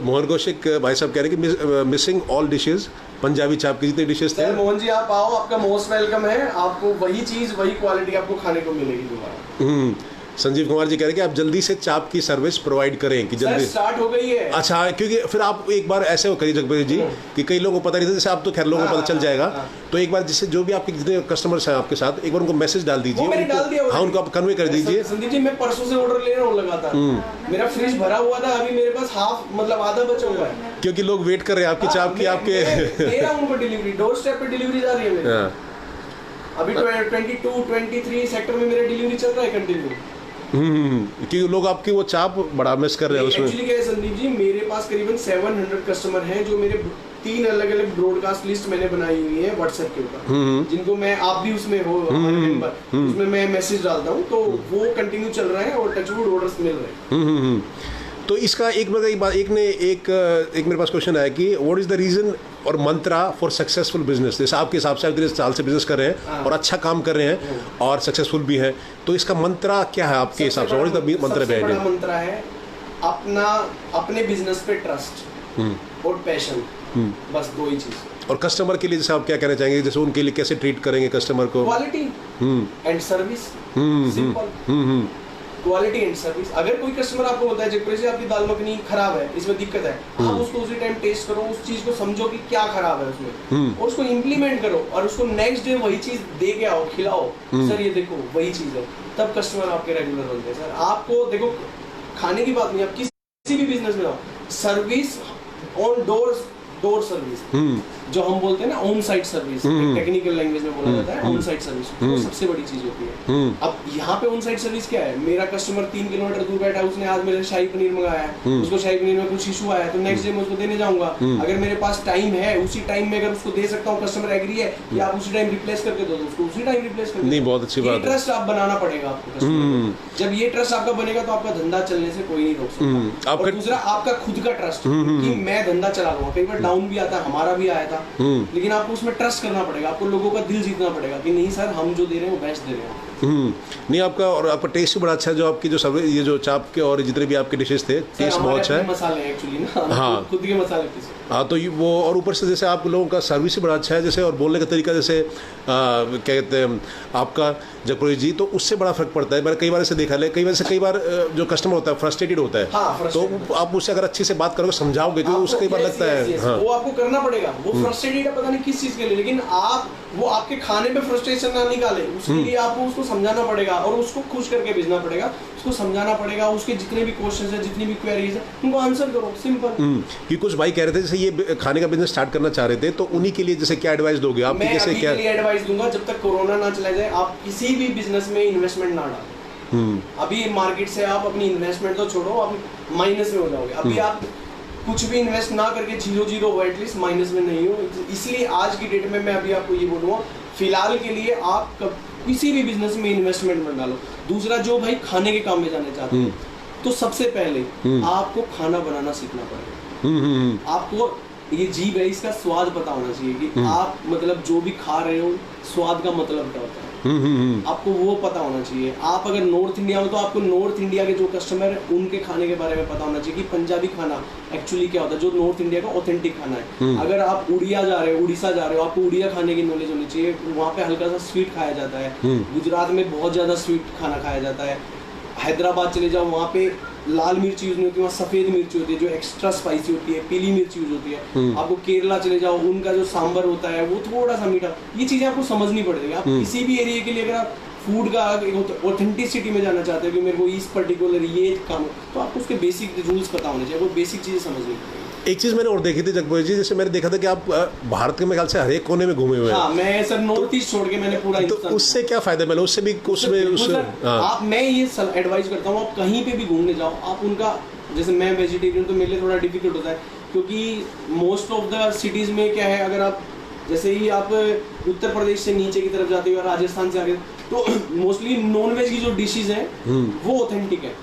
मोहन कौशिक भाई साहब कह रहे हैं कि मिसिंग ऑल डिशेज, पंजाबी चाप की जितनी डिशेज थे। मोहन जी आप आओ, आपका मोस्ट वेलकम है, आपको वही चीज वही क्वालिटी आपको खाने को मिलेगी दोबारा। संजीव कुमार जी कह रहे हैं कि आप जल्दी से चाप की सर्विस प्रोवाइड करें कि जल्दी स्टार्ट हो गई है। अच्छा, क्योंकि फिर आप एक बार ऐसे हो करिए जगभोज जी कि कई लोगों को पता नहीं था, जैसे आप तो खैर लोगों को पता चल जाएगा, तो एक बार जिससे जो भी आपके जितने कस्टमर्स हैं आपके साथ, एक बार उनको मैसेज डाल दीजिए, हाँ उनको आप कन्वे कर दीजिए। संदीप जी मैं परसों से ऑर्डर ले रहा हूँ लगातार, मेरा फ्रिज भरा हुआ था, अभी मेरे पास हाफ मतलब आधा बचा हुआ है, क्योंकि लोग वेट कर रहे हैं आपकी चाप की, आपके दे रहा हूँ उनको डिलीवरी, डोर स्टेप पे डिलीवरी जा रही है। अभी 22-23 सेक्टर में मेरा डिलीवरी चल रहा है कंटिन्यू। क्योंकि लोग आपकी वो चाप बड़ा मिस कर रहे हैं उसमें। एक्चुअली क्या है संदीप जी, मेरे पास करीबन 700 कस्टमर हैं जो मेरे 3 अलग-अलग ब्रॉडकास्ट लिस्ट मैंने बनाई हुई है व्हाट्सएप के ऊपर, जिनको मैं, आप भी उसमें हो हमारे मेंबर, उसमें मैं मैसेज डालता हूँ, तो वो कंटिन्यू चल रहा है और टचवुड ऑर्डर्स मिल रहे हैं। तो इसका एक मेरे पास क्वेश्चन आया कि व्हाट इज द रीजन और मंत्रा फॉर सक्सेसफुल बिजनेस। जैसे आपके हिसाब से आप इतने साल से बिजनेस कर रहे हैं और अच्छा काम कर रहे हैं और सक्सेसफुल भी हैं, तो इसका मंत्रा क्या है आपके हिसाब से? What is the mantra behind it? Mantra है अपने बिजनेस पे ट्रस्ट और पैशन, बस 2 ही चीज। और कस्टमर के लिए जैसे आप क्या कहना चाहेंगे, जैसे उनके लिए कैसे ट्रीट करेंगे कस्टमर को? Quality and service, simple, quality and service. अगर कोई कस्टमर आपको बोलता है जैसे आपकी दाल मखनी खराब है, इसमें दिक्कत है, आप उसको उसी टाइम टेस्ट करो, उस चीज को समझो कि क्या खराब है उसमें, और उसको इम्प्लीमेंट करो, और उसको नेक्स्ट डे वही चीज दे के आओ, खिलाओ, सर ये देखो वही चीज है, तब कस्टमर आपके रेगुलर बनते हैं। सर आपको देखो, खाने की बात नहीं, आप किसी भी बिजनेस में आओ, सर्विस ऑन डोर सर्विस, जो हम बोलते हैं ना on site service, technical language में बोला जाता है ऑन साइट सर्विस, वो सबसे बड़ी चीज होती है। अब यहाँ पे ऑन साइट सर्विस क्या है, मेरा कस्टमर 3 किलोमीटर दूर बैठा है, उसने आज मेरे शाही पनीर मंगाया है, उसको शाही पनीर में कुछ इशू आया है, तो नेक्स्ट डे मैं उसको देने जाऊंगा। अगर मेरे पास टाइम है, उसी टाइम में अगर उसको दे सकता हूँ, कस्टमर एग्री है कि आप उसी टाइम रिप्लेस करके दो, उसको उसी टाइम रिप्लेस करके। नहीं, बहुत अच्छी बात है। ट्रस्ट आप बनाना पड़ेगा आपको। जब ये ट्रस्ट आपका बनेगा तो आपका धंधा चलने से कोई नहीं रोक सकता। और दूसरा आपका खुद का ट्रस्ट कि मैं धंधा चला लूंगा। कई बार डाउन भी आता है, हमारा भी आया था, लेकिन आपको उसमें ट्रस्ट करना पड़ेगा, आपको लोगों का दिल जीतना पड़ेगा कि नहीं सर, हम जो दे रहे हैं वो बेस्ट दे रहे हैं। नहीं, आपका और आपका टेस्ट भी बड़ा अच्छा है, जो आपकी जो सब ये जो चाप के और जितने भी आपके डिशेस थे, टेस्ट बहुत अच्छा है। मसाले एक्चुअली ना, हाँ, खुद के मसाले। हाँ, तो वो और ऊपर से जैसे आप लोगों का सर्विस भी बड़ा अच्छा है, जैसे और बोलने का तरीका जैसे क्या कहते हैं आपका जगप्रीत जी, तो उससे बड़ा फर्क पड़ता है। मैंने कई बार ऐसे देखा है, कई बार जो कस्टमर होता है फ्रस्ट्रेटेड होता है, हाँ, तो आप उससे अगर अच्छे से बात करोगे, समझाओगे, तो उसको कई बार लगता है हाँ, वो आपको करना पड़ेगा। वो फ्रस्ट्रेटेड है पता नहीं किस चीज के लिए, लेकिन आप वो आपके खाने पे फ्रस्ट्रेशन ना निकाले, उसके लिए आपको उसको समझाना पड़ेगा और उसको खुश करके भेजना पड़ेगा, उसको समझाना पड़ेगा। उसके जितने भी क्वेश्चन है, जितनी भी क्वेरीज है, उनको आंसर करो, सिंपल। कि कुछ भाई कह रहे थे जैसे ये खाने का बिजनेस स्टार्ट करना चाह रहे थे, तो उन्हीं के लिए जैसे क्या एडवाइस दोगे आप? मैं अभी के लिए एडवाइस दूंगा, जब तक कोरोना ना चला जाए, आप किसी भी बिजनेस में इन्वेस्टमेंट ना डालें। अभी मार्केट से आप अपनी इन्वेस्टमेंट तो छोड़ो, आप माइनस में हो जाओगे। अभी आप कुछ भी इन्वेस्ट ना करके 0 हो, एटलीस्ट माइनस में नहीं हो। इसलिए आज की डेट में मैं अभी आपको ये बोलूँगा, फिलहाल के लिए आप किसी भी बिजनेस में इन्वेस्टमेंट मत डालो। दूसरा, जो भाई खाने के काम में जाने चाहते हैं, तो सबसे पहले आपको खाना बनाना सीखना पड़ेगा। आपको ये जीभ है, इसका स्वाद पता होना चाहिए कि आप मतलब जो भी खा रहे हो, स्वाद का मतलब क्या होता है, आपको वो पता होना चाहिए। आप अगर नॉर्थ इंडिया में, तो आपको नॉर्थ इंडिया के जो कस्टमर है उनके खाने के बारे में पता होना चाहिए कि पंजाबी खाना एक्चुअली क्या होता है, जो नॉर्थ इंडिया का ऑथेंटिक खाना है। अगर आप उड़िया जा रहे हो, उड़ीसा जा रहे हो, आपको उड़िया खाने की नॉलेज होनी चाहिए। वहाँ पे हल्का सा स्वीट खाया जाता है, गुजरात में बहुत ज्यादा स्वीट खाना खाया जाता है। हैदराबाद चले जाओ, वहाँ पे लाल मिर्च यूज नहीं होती, वहाँ सफेद मिर्च होती है जो एक्स्ट्रा स्पाइसी होती है, पीली मिर्च यूज होती है। आपको केरला चले जाओ, उनका जो सांबर होता है वो थोड़ा सा मीठा। ये चीजें आपको समझनी पड़ेगी। आप किसी भी एरिया के लिए अगर आप फूड का ऑथेंटिसिटी में जाना चाहते हो कि मेरे को इस पर्टिकुलर ये काम, तो आपको उसके बेसिक रूल्स पता होने चाहिए, वो बेसिक चीजें समझनी पड़ेगी। एक चीज मैंने और देखी थी जगप्रीत जी, जैसे मैंने देखा था कि आप भारत के मेरे ख्याल से हर एक कोने में घूमे हुए हैं। हाँ, मैं सर नॉर्थ ईस्ट छोड़ के मैंने पूरा तो उससे क्या फायदा मिला? उससे भी आप, मैं ये एडवाइस करता हूँ, आप कहीं पे भी घूमने जाओ, आप उनका, जैसे मैं वेजिटेरियन, तो मेरे लिए थोड़ा डिफिकल्ट होता है, क्योंकि मोस्ट ऑफ द सिटीज में क्या है, अगर आप जैसे ही आप उत्तर प्रदेश से नीचे की तरफ जाते हो, राजस्थान से आगे, तो मोस्टली नॉन वेज की जो डिशेज हैं वो ऑथेंटिक है।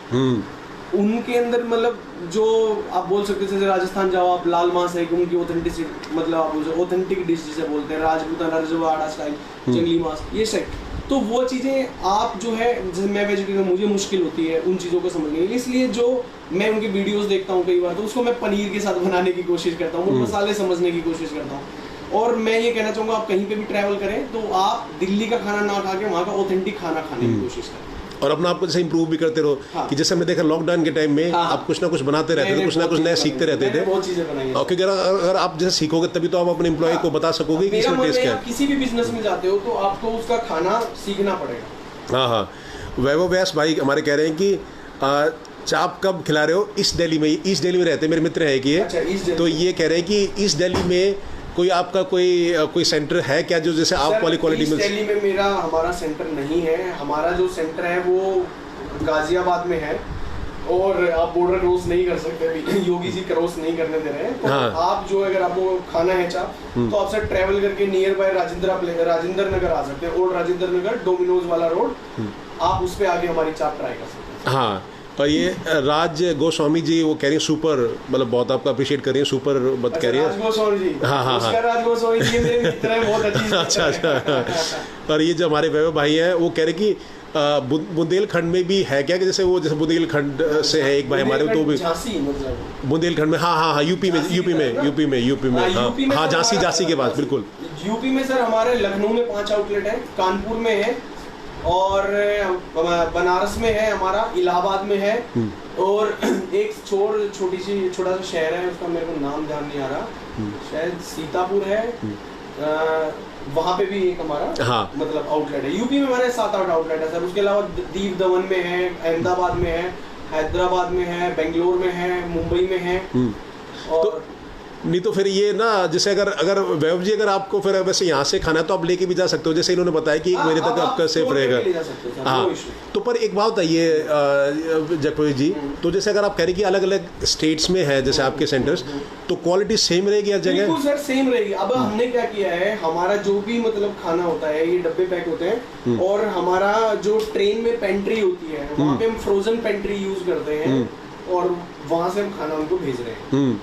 उनके अंदर मतलब जो आप बोल सकते हैं, जैसे राजस्थान जाओ आप, लाल मांस है, उनकी ऑथेंटिसिटी, मतलब आप ऑथेंटिक डिश जिसे बोलते हैं, राजपूताना, रजवाड़ा स्टाइल, जंगली मांस, ये सब। तो वो चीज़ें आप जो है, जैसे मैं वेजिटेरियन, मुझे मुश्किल होती है उन चीज़ों को समझने की, इसलिए जो मैं उनके वीडियोस देखता हूँ कई बार, तो उसको मैं पनीर के साथ बनाने की कोशिश करता हूँ, मसाले समझने की कोशिश करता हूँ। और मैं ये कहना चाहूँगा, आप कहीं पे भी ट्रैवल करें तो आप दिल्ली का खाना ना खा के वहाँ का ऑथेंटिक खाना खाने की कोशिश करें, और अपना आपको जैसे इंप्रूव भी करते रहो। हाँ। कि जैसे हमने देखा लॉकडाउन के टाइम में आप कुछ ना कुछ बनाते रहते थे, कुछ ना कुछ नया सीखते रहते थे, बहुत चीजें बनाई। और क्योंकि अगर आप जैसे सीखोगे तभी तो आप अपने एम्प्लॉय को बता सकोगे कि इसमें टेस्ट क्या है। किसी भी बिजनेस में जाते हो तो आपको उसका खाना सीखना पड़ेगा। हाँ हाँ, वैभव व्यास भाई हमारे कह रहे हैं कि चाप कब खिला रहे हो? ईस्ट दिल्ली में, ईस्ट दिल्ली में रहते हैं मेरे मित्र है कि ये, तो ये कह रहे हैं कि ईस्ट दिल्ली में कोई आपका कोई सेंटर है क्या, जो जैसे आप वाली क्वालिटी में? दिल्ली में हमारा सेंटर नहीं है। हमारा जो सेंटर है वो गाजियाबाद में है, और आप बॉर्डर क्रॉस नहीं कर सकते अभी, योगी जी क्रॉस नहीं करने दे रहे हैं। तो हाँ। आप जो अगर आपको खाना है चाप, तो आप सर ट्रैवल करके नियर बाय राजेंद्र नगर आ सकते हैं, ओल्ड राजेंद्र नगर, डोमिनोज वाला रोड, आप उस पे आगे हमारी चाप ट्राई कर सकते हैं। हाँ, और ये राज गोस्वामी जी वो कह रही है सुपर, मतलब बहुत आपका अप्रिशिएट कर रही है, सुपर मत कह रही है। राज गोस्वामी जी, हाँ हाँ हाँ, राज गोस्वामी जी मेरे मित्र हैं, बहुत अच्छी। अच्छा अच्छा। और ये जो हमारे वैभव भाई हैं वो कह रहे कि बुंदेलखंड में भी है क्या, कि जैसे वो जैसे बुंदेलखंड से है एक भाई हमारे, तो भी बुंदेलखंड में, हाँ हाँ हाँ, यूपी में हाँ, झांसी के पास, बिल्कुल। यूपी में सर हमारे लखनऊ में 5 आउटलेट है, कानपुर में है, और बनारस में है हमारा, इलाहाबाद में है, और एक छोटा सा शहर है, उसका मेरे को नाम ध्यान नहीं आ रहा, शायद सीतापुर है, वहाँ पे भी एक हमारा हाँ। मतलब आउटलेट है। यूपी में हमारे 7-8 आउटलेट है सर। उसके अलावा दीव दमन में है, अहमदाबाद में है, हैदराबाद में है, बेंगलोर में है, मुंबई में है, और नहीं तो फिर ये ना, जैसे अगर वैभव जी अगर आपको फिर वैसे यहाँ से खाना है तो आप लेके भी जा सकते हो, जैसे इन्होंने बताया कि 1 महीने तक आपका सेफ रहेगा। हाँ, तो पर एक बात बताइए जगपति जी, तो जैसे अगर आप कह रहे कि अलग अलग स्टेट्स में है जैसे आपके सेंटर्स, तो क्वालिटी सेम रहेगी हर जगह? बिल्कुल सर, सेम रहेगी। अब हमने क्या किया है, हमारा जो भी मतलब खाना होता है ये डब्बे पैक होते हैं, और हमारा जो ट्रेन में पेंट्री होती है वहाँ पे हम फ्रोजन पेंट्री यूज करते हैं, और वहाँ से हम खाना उनको भेज रहे हैं।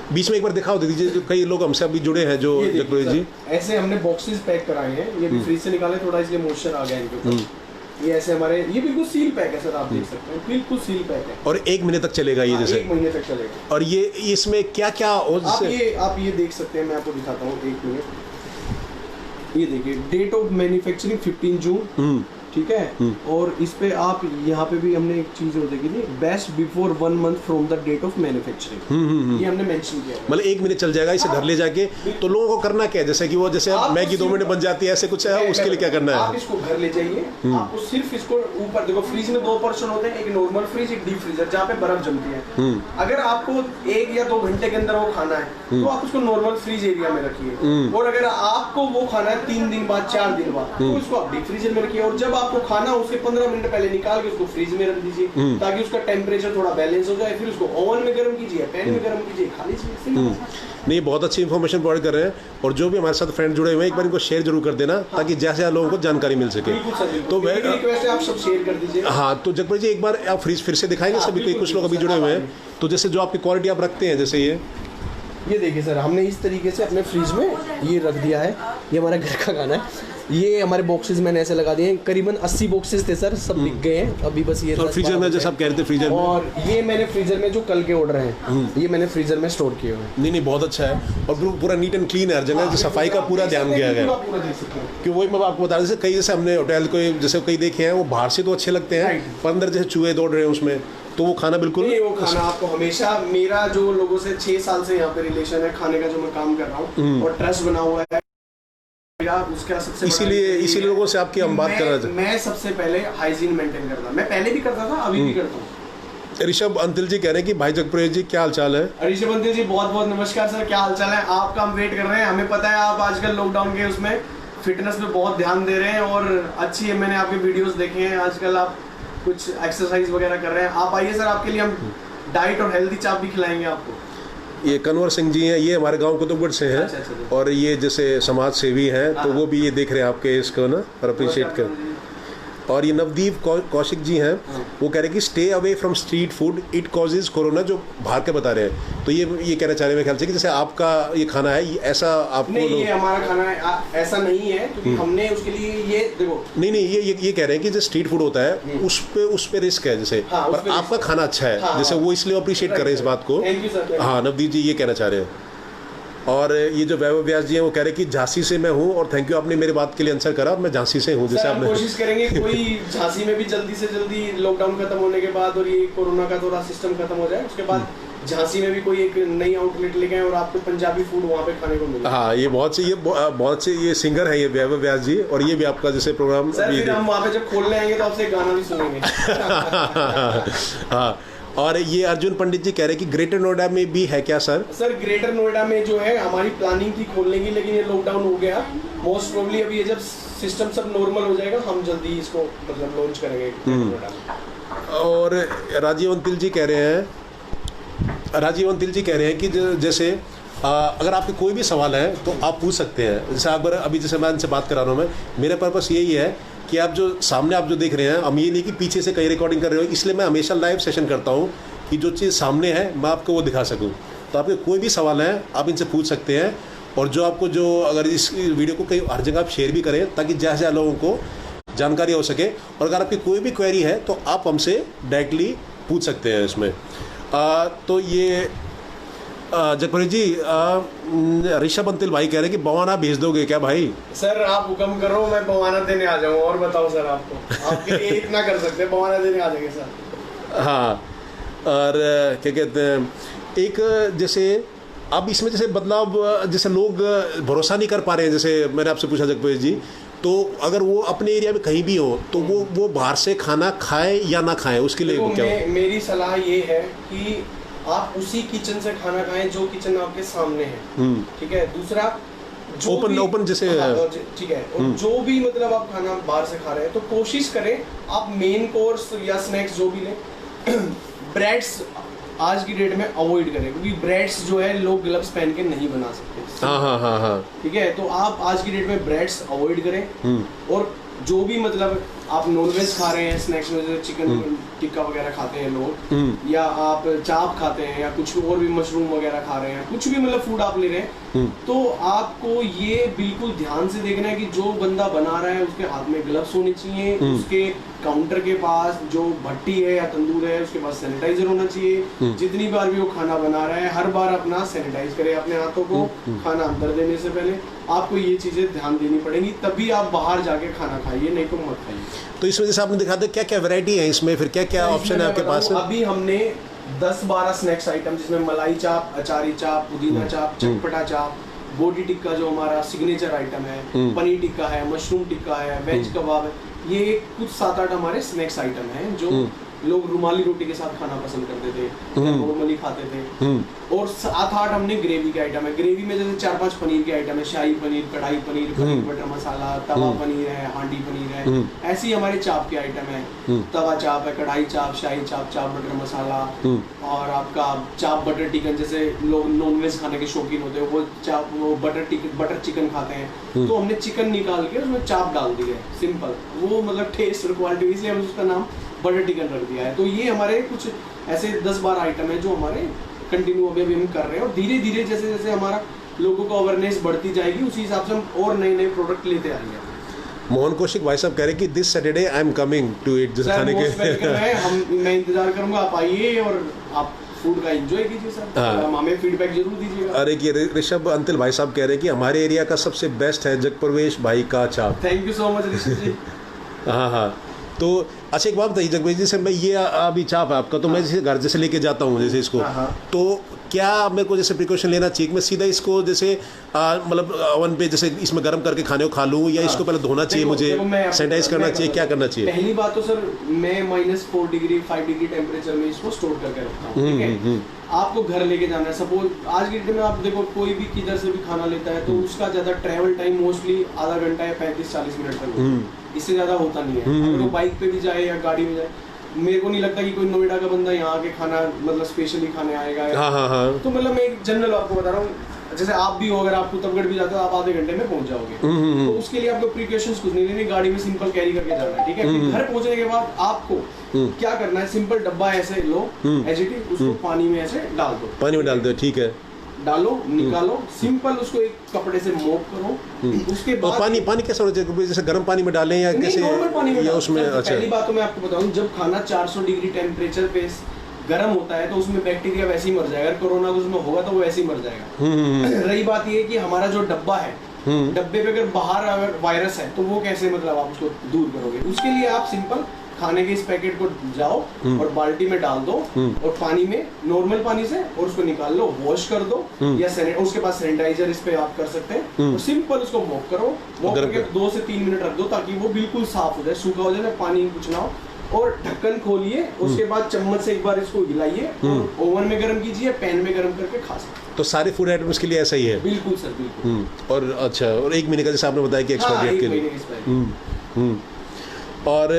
बीच में एक बार दिखाओ दे दीजिए, कई लोग हमसे अभी जुड़े हैं जो जगपति जी। ऐसे हमने बॉक्सेस पैक कराए हैं, ये भी फ्रीज से निकाले, थोड़ा इसलिए मॉइस्चर आ गया इनके ऊपर। ये ऐसे हमारे, ये बिल्कुल सील पैक है सर, आप देख सकते हैं बिल्कुल सील पैक है, और 1 महीने तक चलेगा ये? जैसे 1 महीने तक चलेगा। और ये इसमें क्या क्या आप ये देख सकते हैं, मैं आपको दिखाता हूँ 1 मिनट। ये देखिए, डेट ऑफ मैन्युफैक्चरिंग 15 जून, ठीक है। और इस पे आप यहाँ पे भी हमने एक चीज हो देखी थी, best before 1 month from the date of manufacturing, ये हमने मेंशन किया है। मतलब 1 महीने चल जाएगा इसे घर ले जाके। तो लोगों को करना क्या है, जैसे कि वो जैसे मैगी 2 मिनट बन जाती है, ऐसे कुछ है, उसके लिए क्या करना है? आप इसको घर ले जाइए, आपको सिर्फ इसको ऊपर देखो, फ्रीज में 2 पोर्शन होते हैं, एक नॉर्मल फ्रीज, एक डीप फ्रीजर, जहाँ पे बर्फ जमती है। अगर आपको 1 या 2 घंटे के अंदर वो खाना है तो आप उसको नॉर्मल फ्रीज एरिया में रखिए, और अगर आपको वो खाना है 3 दिन बाद, 4 दिन बाद, तो उसको आप डीप फ्रीजर में रखिए, और जब आपको खाना उसके 15 मिनट पहले निकाल के उसको फ्रीज में रख दीजिए, ताकि उसका टेम्परेचर थोड़ा बैलेंस हो जाए। फिर उसको ओवन में गर्म कीजिए, पैन में गर्म कीजिए, खा लीजिए। नहीं, बहुत अच्छी इन्फॉर्मेशन प्रोवाइड कर रहे हैं, और जो भी हमारे साथ फ्रेंड जुड़े हुए हैं एक बार इनको शेयर जरूर कर देना, ताकि जैसे लोगों को जानकारी मिल सके। तो रिक्वेस्ट है, आप सब शेयर कर दीजिए। हाँ, तो जगपति जी एक बार आप फ्रीज फिर से दिखाएंगे सभी, कुछ लोग अभी जुड़े हुए हैं, तो जैसे जो आपकी क्वालिटी आप रखते हैं, जैसे ये देखिए सर, हमने इस तरीके से अपने फ्रीज में ये रख दिया है, ये हमारा घर का खाना है। ये हमारे बॉक्सेस मैंने ऐसे लगा दिए हैं, करीबन 80 बॉक्सेस थे सर, सब बिक गए हैं अभी, बस ये तो फ्रीजर में जैसे आप कह रहे थे फ्रीजर में, और ये मैंने फ्रीजर में जो कल के ऑर्डर हैं ये मैंने फ्रीजर में स्टोर किए हुए हैं। नहीं, बहुत अच्छा है, और पूरा नीट एंड क्लीन है हर जगह, सफाई का पूरा ध्यान दिया गया है। क्योंकि वही मैं आपको बता रहा, जैसे कई जैसे हमने होटल को जैसे कई देखे हैं, वो बाहर से तो अच्छे लगते हैं, पर अंदर जैसे चूहे दौड़ रहे हैं उसमें, तो वो खाना बिल्कुल नहीं, वो खाना आपको हमेशा, मेरा जो लोगों से 6 साल से यहाँ पे रिलेशन है खाने का, जो मैं काम कर रहा हूँ और ट्रस्ट बना हुआ है उसका, सबसे इसीलिए लोगों से आपकी हम बात कर रहे थे। मैं सबसे पहले हाइजीन मेंटेन करता, मैं पहले भी करता था, अभी भी करता हूँ। ऋषभ अंतिल जी कह रहे हैं कि भाई जगपति जी क्या हालचाल है? ऋषभ अंतिल जी बहुत बहुत नमस्कार सर, क्या हालचाल है आपका? हम वेट कर रहे हैं, हमें पता है आप आजकल लॉकडाउन के उसमें फिटनेस पे बहुत ध्यान दे रहे हैं, और अच्छी है, मैंने आपके वीडियोस देखे हैं, आजकल आप कुछ एक्सरसाइज वगैरह कर रहे हैं। आप आइए सर, आपके लिए हम डाइट और हेल्दी चाप भी खिलाएंगे आपको। ये कन्वर सिंह जी हैं, ये हमारे गांव कुतुबगढ़ से हैं। अच्छा। और ये जैसे समाज सेवी हैं, तो वो भी ये देख रहे हैं आपके इसको ना, और अप्रिशिएट कर। और ये नवदीप कौशिक जी हैं, वो कह रहे हैं कि stay away from street food, it causes corona, जो बाहर के बता रहे हैं। तो ये कहना चाह रहे हैं मेरे ख्याल से कि जैसे आपका ये खाना है, ये ऐसा आपको नहीं, ये हमारा खाना है, ऐसा नहीं है, क्योंकि हमने उसके लिए ये देखो, नहीं ये कह रहे हैं कि जो स्ट्रीट फूड होता है उस पे रिस्क है जैसे, पर आपका खाना अच्छा है, जैसे वो इसलिए अप्रिशिएट कर रहे हैं इस बात को। हाँ, नवदीप जी ये कहना चाह रहे हैं। और ये जो वैभव व्यास जी हैं, वो कह रहे हैं कि झांसी से मैं हूँ, और थैंक यू, आपने मेरी बात के लिए आंसर करा, मैं झांसी से हूँ। जैसे आपने कोशिश करेंगे कोई झांसी में भी जल्दी से जल्दी लॉकडाउन खत्म होने के बाद और ये कोरोना का थोड़ा सिस्टम खत्म हो जाए, उसके बाद झांसी में भी कोई एक नई आउटलेट लेके आए और आपको पंजाबी फूड वहाँ पे खाने को मिले। हाँ, ये बहुत से ये सिंगर है, ये वैभव व्यास जी, और ये भी आपका जैसे प्रोग्राम फिर हम वहाँ पे जब खोलने आएंगे तो आपसे गाना भी सुनेंगे। हाँ, और ये अर्जुन पंडित जी कह रहे हैं कि ग्रेटर नोएडा में भी है क्या सर? सर ग्रेटर नोएडा में जो है हमारी प्लानिंग थी खोलने की, लेकिन ये लॉकडाउन हो गया। मोस्ट प्रोबेबली अभी ये जब सिस्टम सब नॉर्मल हो जाएगा, हम जल्दी इसको मतलब लॉन्च करेंगे नोएडा में। और राजीव अंतिल जी कह रहे हैं कि जैसे अगर आपके कोई भी सवाल है तो आप पूछ सकते हैं। जैसे अभी जैसे मैं इनसे बात कर रहा हूँ, मेरा पर्पस यही है कि आप जो सामने आप जो देख रहे हैं, हम ये नहीं कि पीछे से कहीं रिकॉर्डिंग कर रहे हो, इसलिए मैं हमेशा लाइव सेशन करता हूँ कि जो चीज़ सामने है मैं आपको वो दिखा सकूँ। तो आपके कोई भी सवाल है आप इनसे पूछ सकते हैं, और जो आपको अगर इस वीडियो को कहीं हर जगह आप शेयर भी करें, ताकि ज़्यादा से ज़्यादा लोगों को जानकारी हो सके। और अगर आपकी कोई भी क्वेरी है तो आप हमसे डायरेक्टली पूछ सकते हैं इसमें। तो ये जगपति जी, ऋषभ अंतिल भाई कह रहे हैं कि बवाना भेज दोगे क्या भाई? सर आप हुक्म करो, मैं बवाना देने आ जाऊँ। और बताओ सर, आपको आपके लिए इतना कर सकते हैं, बवाना देने आ जाएंगे सर। हाँ, और क्या कहते हैं, एक जैसे अब इसमें जैसे बदलाव, जैसे लोग भरोसा नहीं कर पा रहे हैं, जैसे मैंने आपसे पूछा जगपति जी, तो अगर वो अपने एरिया में कहीं भी हो तो वो बाहर से खाना खाए या ना खाए, उसके लिए क्या? मेरी सलाह ये है कि आप उसी किचन से खाना खाएं जो किचन आपके सामने है, ठीक है। दूसरा ओपन जैसे, ठीक है, और जो भी मतलब आप खाना बाहर से खा रहे हैं तो कोशिश करें आप मेन कोर्स या स्नैक्स जो भी लें ब्रेड्स आज की डेट में अवॉइड करें, क्योंकि ब्रेड्स जो है लोग ग्लव्स पहन के नहीं बना सकते। हाँ, ठीक है, तो आप आज की डेट में ब्रेड्स अवॉइड करें। और जो भी मतलब आप नॉनवेज खा रहे हैं स्नैक्स में, जैसे चिकन टिक्का वगैरह खाते हैं लोग, या आप चाप खाते हैं, या कुछ और भी मशरूम वगैरह खा रहे हैं, कुछ भी मतलब फूड आप ले रहे हैं, तो आपको ये बिल्कुल ध्यान से देखना है कि जो बंदा बना रहा है उसके हाथ में ग्लव्स होने चाहिए, उसके काउंटर के पास जो भट्टी है या तंदूर है उसके पास सैनिटाइजर होना चाहिए। जितनी बार भी वो खाना बना रहा है हर बार अपना सैनिटाइज करे अपने हाथों को, खाना अंदर देने से पहले आपको ये चीजें ध्यान देनी पड़ेगी, तभी आप बाहर जाके खाना खाइए, नहीं तो मत खाइए। तो इस वजह से आपने दिखा दे क्या क्या वैरायटी है इसमें, फिर क्या क्या ऑप्शन है आपके पास? अभी हमने 10-12 स्नैक्स आइटम, जिसमें मलाई चाप, अचारी चाप, पुदीना चाप, चटपटा चाप, बोटी टिक्का जो हमारा सिग्नेचर आइटम है, पनीर टिक्का है, मशरूम टिक्का है, वेज कबाब है, ये कुछ 7-8 हमारे स्नैक्स आइटम हैं जो लोग रुमाली रोटी के साथ खाना पसंद करते थे, नॉर्मली खाते थे। और 7-8 हमने ग्रेवी के आइटम है। ग्रेवी में जैसे 4-5 पनीर के आइटम है, शाही पनीर, कढ़ाई पनीर, पनीर बटर मसाला, तवा पनीर है, हांडी पनीर है। ऐसी हमारे चाप के आइटम है, तवा चाप है, कढ़ाई चाप, शाही चाप, चाप बटर मसाला, और आपका चाप बटर चिकन, जैसे लोग नॉनवेज खाने के शौकीन होते हैं वो चाप, वो बटर चिकन खाते हैं, तो हमने चिकन निकाल के उसमें चाप डाल दी है, सिंपल, वो मतलब टेस्ट और क्वालिटी, इसलिए हमने उसका नाम बटर चिकन रख दिया है। तो ये हमारे कुछ ऐसे 10-12 आइटम है जो हमारे कंटिन्यू अभी हम कर रहे हैं, और धीरे धीरे जैसे जैसे हमारा लोगों का अवेयरनेस बढ़ती जाएगी उसी हिसाब से हम और नए नए प्रोडक्ट लेते आएंगे। मोहन कौशिक भाई साहब कह रहे कि this Saturday I am coming to it, जैसे खाने के मैं इंतजार करूंगा, आप आइए और आप फूड का एंजॉय कीजिए सर। हमें फीडबैक जरूर दीजिएगा। अरे कि ऋषभ अंतिल भाई साहब कह रहे कि हमारे एरिया का सबसे बेस्ट है जगप्रवेश भाई का chaap. Thank you so much Rishabh ji. हाँ, तो अच्छा एक बात बताइए जगप्रवेश जी से, मैं ये अभी चाप है आपका, तो मैं जैसे घर जैसे लेके जाता हूँ जैसे इसको, तो क्या मेरे को जैसे प्रिकॉशन लेना चाहिए? मैं सीधा इसको जैसे मतलब ओवन पे जैसे इसमें गर्म करके खाने को खा लूँ, या इसको पहले धोना चाहिए, मुझे सैनिटाइज करना चाहिए, क्या करना चाहिए? पहली बात तो सर मैं -4 डिग्री 5 डिग्री टेम्परेचर में इसको स्टोर करके रखता हूँ, ठीक है। आपको घर लेके जाना है, सपोज आज की डेट में आप देखो कोई भी किधर से भी खाना लेता है तो उसका ज्यादा ट्रैवल टाइम मोस्टली आधा घंटा या 35-40 मिनट तक, इससे ज्यादा होता नहीं है। अगर वो बाइक पे भी जाए या गाड़ी में जाए, मेरे को नहीं लगता कि कोई नोएडा का बंदा यहाँ आके खाना मतलब स्पेशली खाने आएगा। हाँ। तो मतलब मैं एक जनरल आपको बता रहा हूँ, जैसे आप भी हो, अगर आप कुतुबगढ़ भी जाते हो आप आधे घंटे में पहुंच जाओगे, तो उसके लिए आपको प्रिकॉशंस कुछ नहीं लेने, गाड़ी में सिंपल कैरी करके जाना है, ठीक है। घर पहुंचने के बाद आपको क्या करना है, सिंपल डब्बा ऐसे लो, एजिटिव उसको पानी में ऐसे डाल दो, पानी में डाल दो, ठीक है, डालो निकालो, सिंपल उसको एक कपड़े से मोप करो। उसके बाद पानी कैसा होना चाहिए, जैसे गर्म पानी में डालें या कैसे, नॉर्मल पानी में, या उसमें? अच्छा, पहली बात तो मैं आपको बताऊं, जब खाना 400 डिग्री टेम्परेचर पे गर्म होता है तो उसमें बैक्टीरिया वैसे ही मर जाएगा, अगर कोरोना कुछ में होगा तो वो वैसे ही मर जाएगा। रही बात ये कि हमारा जो डब्बा है, डब्बे पे अगर बाहर अगर वायरस है तो वो कैसे मतलब आप उसको दूर करोगे? उसके लिए आप सिंपल खाने के इस पैकेट को जाओ और बाल्टी में डाल दो, और पानी में नॉर्मल पानी से, और उसको निकाल लो, वॉश कर दो, या उसके पास सैनिटाइजर इस पे आप कर सकते हैं, और सिंपल उसको मॉप करो, मॉप करके 2 से 3 मिनट रख दो ताकि वो बिल्कुल साफ हो जाए, सूखा हो जाए, पानी कुछ ना हो, और ढक्कन खोलिए, उसके बाद चम्मच से एक बार इसको हिलाइए, और ओवन में गर्म कीजिए, पैन में गर्म करके खा सकते हैं। तो सारे फूड आइटम्स के लिए ऐसा ही है? बिल्कुल सर, बिल्कुल। और अच्छा, और 1 महीने का जैसे आपने बताया कि एक्सपायर डेट के लिए। और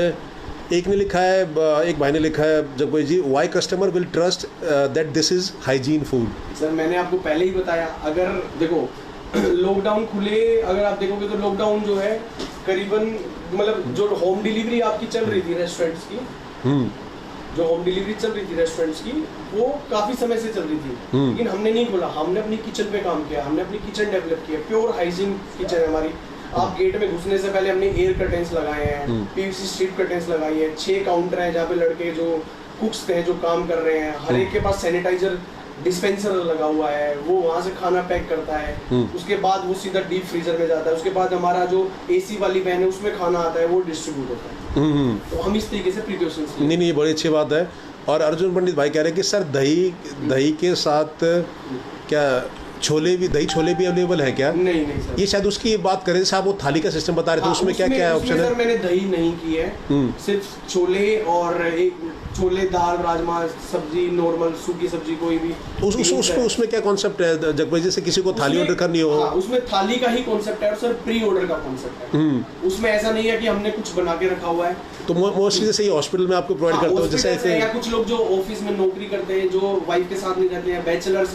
एक ने लिखा है, एक भाई ने लिखा है, Jagpravesh ji, why customer will trust that this is hygiene food? Sir मैंने आपको पहले ही बताया, अगर देखो लॉकडाउन खुले, अगर आप देखोगे तो लॉकडाउन जो है करीबन मतलब जो होम डिलीवरी आपकी चल रही थी रेस्टोरेंट्स की, जो होम डिलीवरी चल रही थी रेस्टोरेंट्स की, वो काफी समय से चल रही थी, लेकिन हमने नहीं खोला, हमने अपनी किचन पे काम किया, हमने अपनी किचन डेवलप किया, प्योर हाइजीन किचन है हमारी। आप गेट में घुसने से पहले हमने एयर कर्टेंस लगाए हैं, पीवीसी स्ट्रिप कर्टेंस लगाई है, 6 काउंटर हैं जहाँ पे लड़के जो कुक्स हैं जो काम कर रहे हैं, हर एक के पास सैनिटाइजर डिस्पेंसर लगा हुआ है, वो वहाँ से खाना पैक करता है, उसके बाद वो सीधा डीप फ्रीजर में जाता है, उसके बाद हमारा जो एसी वाली वैन है उसमें खाना आता है, वो डिस्ट्रीब्यूट होता है। तो हम इस तरीके से प्रिकॉशंस नहीं, ये बड़ी अच्छी बात है। और अर्जुन पंडित भाई कह रहे हैं कि सर दही के साथ क्या छोले भी, दही छोले भी अवेलेबल है क्या? नहीं सर, ये शायद उसकी बात करें जैसे आप वो थाली का सिस्टम बता रहे थे, उसमें क्या क्या ऑप्शन है? सर मैंने दही नहीं की है, सिर्फ छोले और एक छोले, दाल, राजमा, सब्जी, नॉर्मल सूखी सब्जी कोई भी। उसमें क्या कॉन्सेप्ट है जगभाई, जैसे किसी को थाली ऑर्डर करनी हो? हाँ, उसमें थाली का ही कॉन्सेप्ट है और सर प्री ऑर्डर का कॉन्सेप्ट है। उसमें ऐसा नहीं है कि हमने कुछ बना के रखा हुआ है। तो मोस्टली जैसे ये हॉस्पिटल में आपको प्रोवाइड करते हो, जैसे ऐसे या कुछ लोग जो ऑफिस में नौकरी करते हैं, जो वाइफ के साथ नहीं रहते हैं, बैचलर्स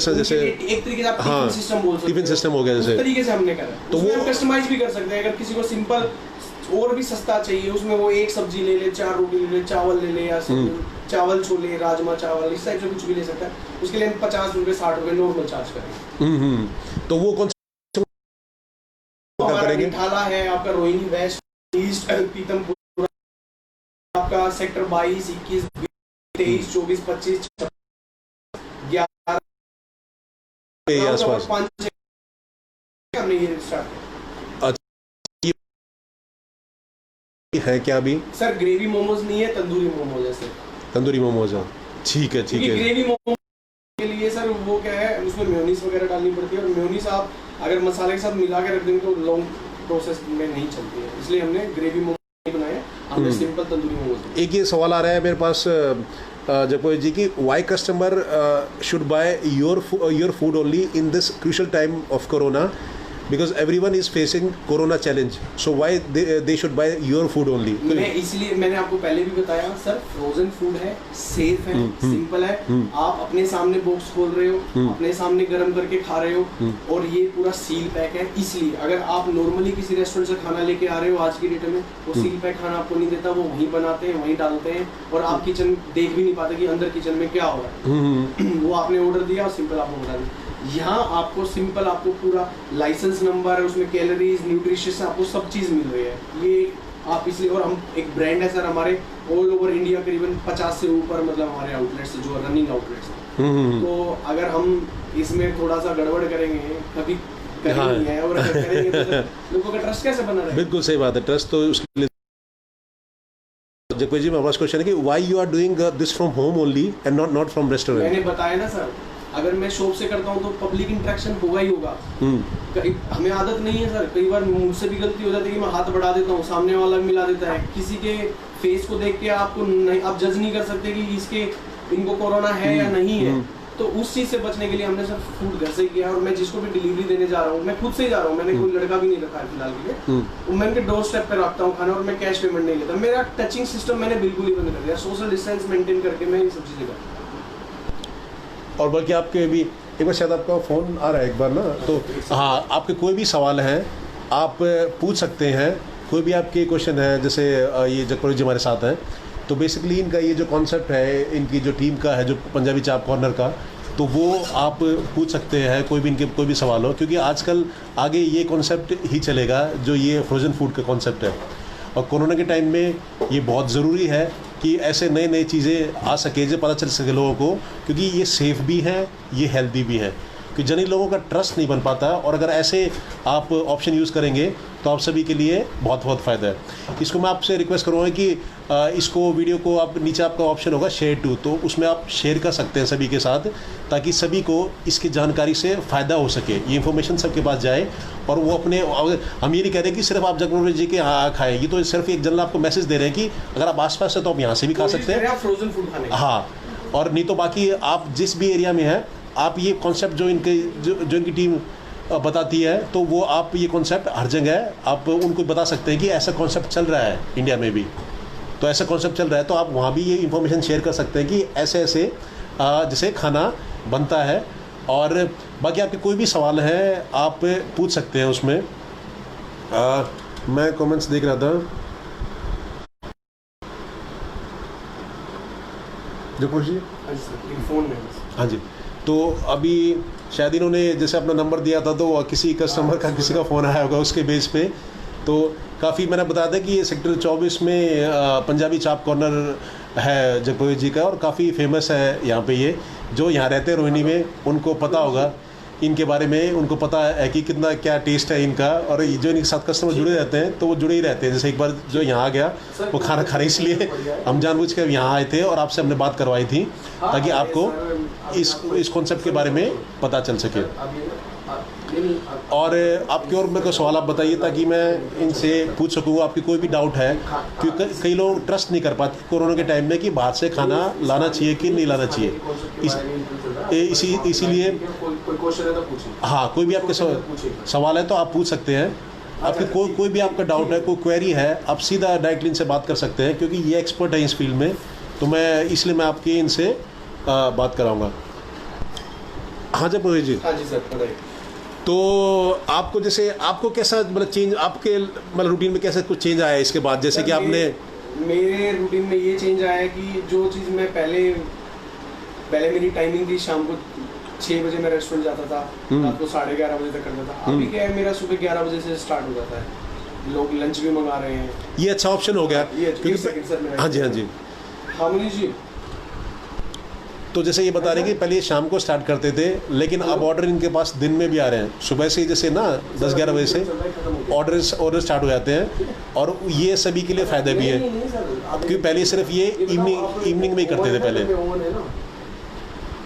हैं, जैसे एक तरीके से आप टिफिन सिस्टम बोल सकते हो, टिफिन सिस्टम हो गया जैसे, उस तरीके से हमने करा। तो वो हम कस्टमाइज भी कर सकते हैं। अगर किसी को सिंपल और भी सस्ता चाहिए, उसमें वो एक सब्जी ले ले, 4 रोटी ले ले, चावल ले ले, या चावल छोले, राजमा चावल, इस टाइप से कुछ भी ले सकता है। उसके लिए हम 50 रुपये 60 रुपये नॉर्मल चार्ज करेंगे। तो वो कौन करेंगे? ठाला है आपका, रोहिणी वेस्ट, ईस्ट, पीतमपुर, आपका सेक्टर 22, 21, 23, 24, 25, 11 आसपास हमने ये स्टार्ट है क्या अभी? सर ग्रेवी मोमोज नहीं है, तंदूरी मोमोज है सर। तंदूरी मोमोज है, ठीक है। ग्रेवी मोमोज के लिए सर वो क्या है, उसमें मेयोनीज वगैरह डालनी पड़ती है, और मेयोनीज आप अगर मसाले के साथ मिला के रख देंगे तो लॉन्ग प्रोसेस में नहीं चलती है, इसलिए हमने ग्रेवी मोमोज नहीं बनाया, हमने सिंपल तंदूरी मोमोज। एक ये सवाल आ रहा है मेरे पास जगभाई जी की, why customer should buy your food only in this crucial time of corona, because everyone is facing corona challenge, so why they should buy your food only? इसलिए मैंने आपको पहले भी बताया सर, फ्रोजन फूड है, सेफ है, simple है, आप अपने सामने बॉक्स खोल रहे हो, अपने सामने गर्म करके खा रहे हो, और ये पूरा सील पैक है। इसलिए अगर आप नॉर्मली किसी रेस्टोरेंट से खाना लेके आ रहे हो आज की डेट में, वो सील पैक खाना आपको नहीं देता, वो वहीं बनाते हैं, वहीं डालते हैं, और आप किचन देख भी नहीं पाते कि अंदर किचन में क्या हो रहा है। वो आपने ऑर्डर दिया और सिंपल आपको बता दिया। यहाँ आपको सिंपल, आपको पूरा लाइसेंस नंबर, उसमें कैलोरीज, न्यूट्रिशियस, आपको सब चीज़ मिल रही है। ये आप इसलिए, और हम एक ब्रांड है सर हमारे ऑल ओवर इंडिया, करीबन 50 से ऊपर मतलब हमारे आउटलेट्स जो रनिंग आउटलेट्स हैं। तो अगर हम इसमें थोड़ा सा गड़बड़ करेंगे, कभी करेंगे है, और अगर करेंगे तो लोगों का ट्रस्ट कैसे बना रहेगा? बिल्कुल सही बात है, ट्रस्ट तो उसके लिए। जगभाई जी, मेरा फर्स्ट क्वेश्चन है कि why you are doing this from home only and not from restaurant? मैंने बताया ना सर, अगर मैं शॉप से करता हूँ तो पब्लिक इंटरेक्शन होगा ही होगा। हमें आदत नहीं है सर, कई बार मुझसे भी गलती हो जाती है कि मैं हाथ बढ़ा देता हूँ, सामने वाला मिला देता है। किसी के फेस को देख के आपको नहीं, आप जज नहीं कर सकते कि इनको कोरोना है या नहीं है। तो उस चीज़ से बचने के लिए हमने सर फूड घर से किया, और मैं जिसको भी डिलीवरी देने जा रहा हूँ, मैं खुद से ही जा रहा हूँ, मैंने कोई लड़का भी नहीं रखा है फिलहाल के लिए। मैं उनके डोर स्टेप पे रखता हूँ खाना, और मैं कैश पेमेंट नहीं लेता। मेरा टचिंग सिस्टम मैंने बिल्कुल ही बंद कर दिया, सोशल डिस्टेंस मेंटेन करके मैं ये सब चीज़ें करता हूँ। और बल्कि आपके भी एक बार शायद आपका फ़ोन आ रहा है एक बार ना, तो हाँ, आपके कोई भी सवाल हैं आप पूछ सकते हैं, कोई भी आपके क्वेश्चन है। जैसे ये जगभाई जी हमारे साथ हैं, तो बेसिकली इनका ये जो कॉन्सेप्ट है, इनकी जो टीम का है, जो पंजाबी चाप कॉर्नर का, तो वो आप पूछ सकते हैं, कोई भी इनके कोई भी सवाल हो, क्योंकि आजकल आगे ये कॉन्सेप्ट ही चलेगा जो ये फ्रोज़न फूड का कॉन्सेप्ट है। और कोरोना के टाइम में ये बहुत ज़रूरी है कि ऐसे नई नई चीज़ें आ सके, जो पता चल सके लोगों को, क्योंकि ये सेफ़ भी है, ये हेल्दी भी है, कि जनरली लोगों का ट्रस्ट नहीं बन पाता। और अगर ऐसे आप ऑप्शन यूज़ करेंगे तो आप सभी के लिए बहुत बहुत फ़ायदा है। इसको मैं आपसे रिक्वेस्ट करूँगा कि इसको वीडियो को आप नीचे आपका ऑप्शन होगा शेयर टू, तो उसमें आप शेयर कर सकते हैं सभी के साथ, ताकि सभी को इसकी जानकारी से फ़ायदा हो सके, ये इन्फॉर्मेशन सबके पास जाए। और वो अपने, हम ये नहीं कह रहे कि सिर्फ आप जगभाई जी के यहाँ खाएँ, ये तो सिर्फ एक जनरल आपको मैसेज दे रहे हैं कि अगर आप आस-पास है तो आप यहाँ से भी खा सकते हैं, फ्रोजन फूड खाने। हाँ, और नहीं तो बाकी आप जिस भी एरिया में हैं, आप ये कॉन्सेप्ट जो इनकी टीम बताती है, तो वो आप ये कॉन्सेप्ट हर जगह आप उनको बता सकते हैं कि ऐसा कॉन्सेप्ट चल रहा है इंडिया में भी, तो ऐसा कॉन्सेप्ट चल रहा है, तो आप वहाँ भी ये इन्फॉर्मेशन शेयर कर सकते हैं कि ऐसे ऐसे जैसे खाना बनता है। और बाकी आपके कोई भी सवाल है आप पूछ सकते हैं उसमें। मैं कमेंट्स देख रहा था, जो कुछ जी फ़ोन में, हाँ जी, तो अभी शायद इन्होंने जैसे अपना नंबर दिया था, तो किसी कस्टमर का किसी का फ़ोन आया होगा उसके बेस पे। तो काफ़ी मैंने बताया था कि ये सेक्टर 24 में पंजाबी चाप कॉर्नर है जगभाई जी का, और काफ़ी फेमस है यहाँ पे। ये जो यहाँ रहते हैं रोहिणी में, उनको पता होगा इनके बारे में, उनको पता है कि कितना क्या टेस्ट है इनका। और जो इनके साथ कस्टमर जुड़े रहते हैं तो वो जुड़े ही रहते हैं। जैसे एक बार जो यहाँ आ गया वो खाना खा रहे, इसलिए हम जानबूझ कर यहाँ आए थे और आपसे हमने बात करवाई थी, ताकि आपको इस कॉन्सेप्ट के बारे में पता चल सके। और आपके और मेरे को सवाल आप बताइए ताकि मैं इनसे पूछ सकूँ आपकी कोई भी डाउट है, क्योंकि कई लोग ट्रस्ट नहीं कर पाते कोरोना के टाइम में कि बाहर से खाना लाना चाहिए कि नहीं लाना चाहिए। इसीलिए हाँ, कोई भी आपके सवाल है तो आप पूछ सकते हैं। आपकी कोई भी आपका डाउट है, कोई क्वेरी है, आप सीधा डायरेक्टली इनसे बात कर सकते हैं, क्योंकि ये एक्सपर्ट है इस फील्ड में, तो मैं इसलिए मैं आपकी इनसे बात कराऊंगा। हाँ जब जी। हाँ जी सर। तो आपको जैसे आपको कैसा मतलब चेंज आपके मतलब रूटीन में कैसा कुछ चेंज आया है इसके बाद, जैसे कि आपने? मेरे रूटीन में ये चेंज आया है कि जो चीज़ मैं पहले मेरी टाइमिंग थी, शाम को 6 बजे मैं रेस्टोरेंट जाता था, रात को 11:30 बजे तक करता था। अभी क्या है, मेरा सुबह 11 बजे से स्टार्ट हो जाता है, लोग लंच भी मंगा रहे हैं। ये अच्छा ऑप्शन हो गया। हाँ जी हाँ जी। हाँ मनीष जी। तो जैसे ये बता रहे हैं कि पहले शाम को स्टार्ट करते थे, लेकिन अब ऑर्डर इनके पास दिन में भी आ रहे हैं, सुबह से जैसे ना 10-11 बजे से ऑर्डर स्टार्ट हो जाते हैं, और ये सभी के लिए फ़ायदा भी है, क्योंकि पहले सिर्फ ये इवनिंग में ही करते थे पहले।